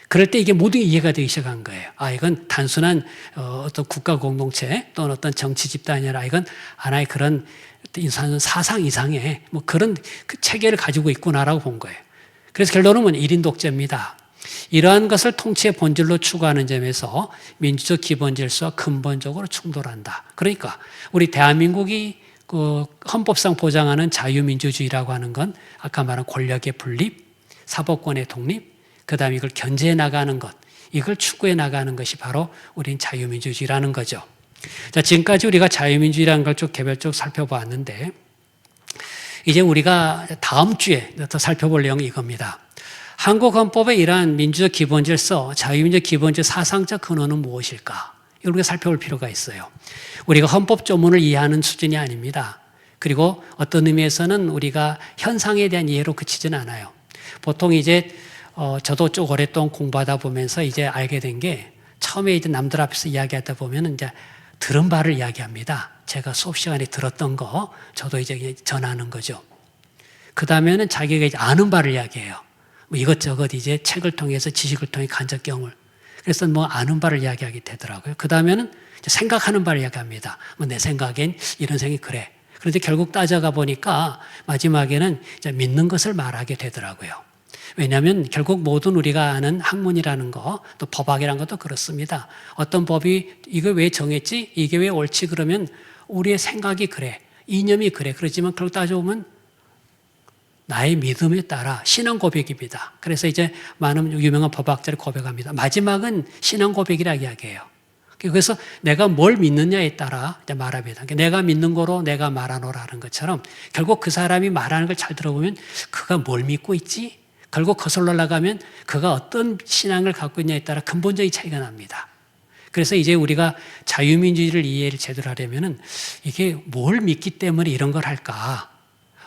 그럴 때 이게 모든 게 이해가 되기 시작한 거예요. 이건 단순한 어떤 국가 공동체 또는 어떤 정치 집단이 아니라 이건 하나의 그런 인간 사상 이상의 뭐 그런 체계를 가지고 있구나라고 본 거예요. 그래서 결론은 1인 독재입니다. 이러한 것을 통치의 본질로 추구하는 점에서 민주적 기본 질서와 근본적으로 충돌한다. 그러니까 우리 대한민국이 헌법상 보장하는 자유민주주의라고 하는 건 아까 말한 권력의 분립, 사법권의 독립, 그 다음에 이걸 견제해 나가는 것, 이걸 추구해 나가는 것이 바로 우린 자유민주주의라는 거죠. 자, 지금까지 우리가 자유민주주의라는 걸 쭉 개별적으로 살펴보았는데 이제 우리가 다음 주에 더 살펴볼 내용이 이겁니다. 한국 헌법의 이러한 민주적 기본 질서, 자유민주적 기본 질서 사상적 근원은 무엇일까? 이걸 우리가 살펴볼 필요가 있어요. 우리가 헌법 조문을 이해하는 수준이 아닙니다. 그리고 어떤 의미에서는 우리가 현상에 대한 이해로 그치지는 않아요. 보통 이제 저도 쭉 오랫동안 공부하다 보면서 이제 알게 된 게 처음에 이제 남들 앞에서 이야기하다 보면 이제 들은 바를 이야기합니다. 제가 수업 시간에 들었던 거 저도 이제 전하는 거죠. 그 다음에는 자기가 이제 아는 바를 이야기해요. 뭐 이것저것 이제 책을 통해서 지식을 통해 간접 경험을. 그래서 뭐 아는 바를 이야기하게 되더라고요. 그 다음에는 생각하는 바를 이야기합니다. 뭐 내 생각엔 이런 생각이 그래. 그런데 결국 따져가 보니까 마지막에는 이제 믿는 것을 말하게 되더라고요. 왜냐하면 결국 모든 우리가 아는 학문이라는 거, 또 법학이라는 것도 그렇습니다. 어떤 법이 이거 왜 정했지? 이게 왜 옳지? 그러면 우리의 생각이 그래. 이념이 그래. 그렇지만 결국 따져보면 나의 믿음에 따라 신앙 고백입니다. 그래서 이제 많은 유명한 법학자를 고백합니다. 마지막은 신앙 고백이라 이야기해요. 그래서 내가 뭘 믿느냐에 따라 이제 말합니다. 내가 믿는 거로 내가 말하노라는 것처럼 결국 그 사람이 말하는 걸 잘 들어보면 그가 뭘 믿고 있지? 결국 거슬러 나가면 그가 어떤 신앙을 갖고 있냐에 따라 근본적인 차이가 납니다. 그래서 이제 우리가 자유민주주의를 이해를 제대로 하려면은 이게 뭘 믿기 때문에 이런 걸 할까?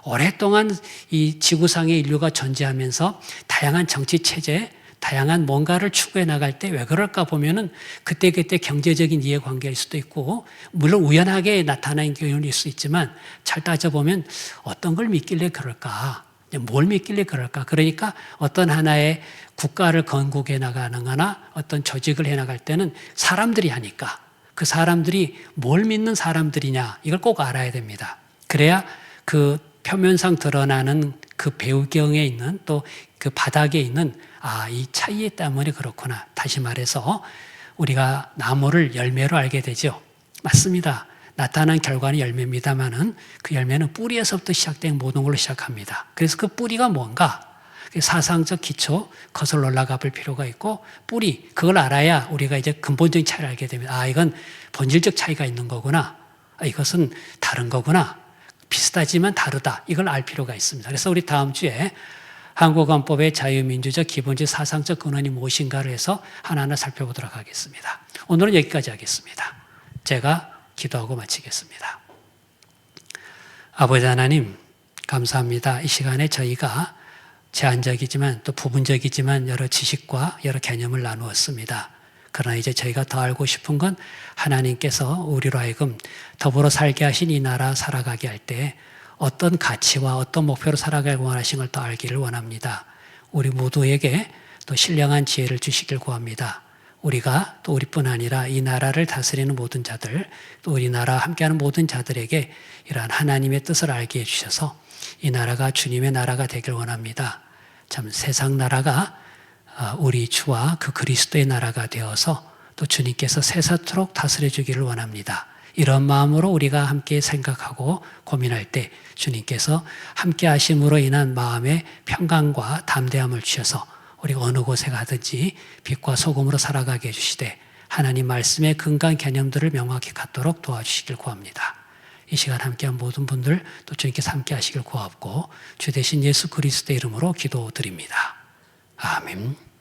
오랫동안 이 지구상의 인류가 존재하면서 다양한 정치 체제, 다양한 뭔가를 추구해 나갈 때 왜 그럴까 보면은 그때그때 경제적인 이해관계일 수도 있고, 물론 우연하게 나타나는 경우일 수 있지만 잘 따져보면 어떤 걸 믿길래 그럴까? 뭘 믿길래 그럴까? 그러니까 어떤 하나의 국가를 건국해 나가는 거나 어떤 조직을 해 나갈 때는 사람들이 하니까 그 사람들이 뭘 믿는 사람들이냐 이걸 꼭 알아야 됩니다. 그래야 그 표면상 드러나는 그 배경에 있는 또 그 바닥에 있는 이 차이에 때문에 그렇구나. 다시 말해서 우리가 나무를 열매로 알게 되죠. 맞습니다. 나타난 결과는 열매입니다만은 그 열매는 뿌리에서부터 시작된 모든 걸로 시작합니다. 그래서 그 뿌리가 뭔가 사상적 기초 거슬러 올라가 볼 필요가 있고, 뿌리 그걸 알아야 우리가 이제 근본적인 차이를 알게 됩니다. 이건 본질적 차이가 있는 거구나. 이것은 다른 거구나. 비슷하지만 다르다. 이걸 알 필요가 있습니다. 그래서 우리 다음 주에 한국헌법의 자유민주적 기본적 사상적 근원이 무엇인가를 해서 하나하나 살펴보도록 하겠습니다. 오늘은 여기까지 하겠습니다. 제가 기도하고 마치겠습니다. 아버지 하나님, 감사합니다. 이 시간에 저희가 제한적이지만 또 부분적이지만 여러 지식과 여러 개념을 나누었습니다. 그러나 이제 저희가 더 알고 싶은 건 하나님께서 우리로 하여금 더불어 살게 하신 이 나라 살아가게 할 때 어떤 가치와 어떤 목표로 살아가길 원하신 걸 더 알기를 원합니다. 우리 모두에게 또 신령한 지혜를 주시길 구합니다. 우리가 또 우리뿐 아니라 이 나라를 다스리는 모든 자들, 또 우리나라 함께하는 모든 자들에게 이러한 하나님의 뜻을 알게 해주셔서 이 나라가 주님의 나라가 되길 원합니다. 참 세상 나라가 우리 주와 그 그리스도의 나라가 되어서 또 주님께서 세세토록 다스려 주기를 원합니다. 이런 마음으로 우리가 함께 생각하고 고민할 때 주님께서 함께 하심으로 인한 마음의 평강과 담대함을 주셔서 우리가 어느 곳에 가든지 빛과 소금으로 살아가게 해주시되 하나님 말씀의 근간 개념들을 명확히 갖도록 도와주시길 구합니다. 이 시간 함께한 모든 분들 또 주님께서 함께 하시길 구하옵고 주 대신 예수 그리스도의 이름으로 기도드립니다. 아멘.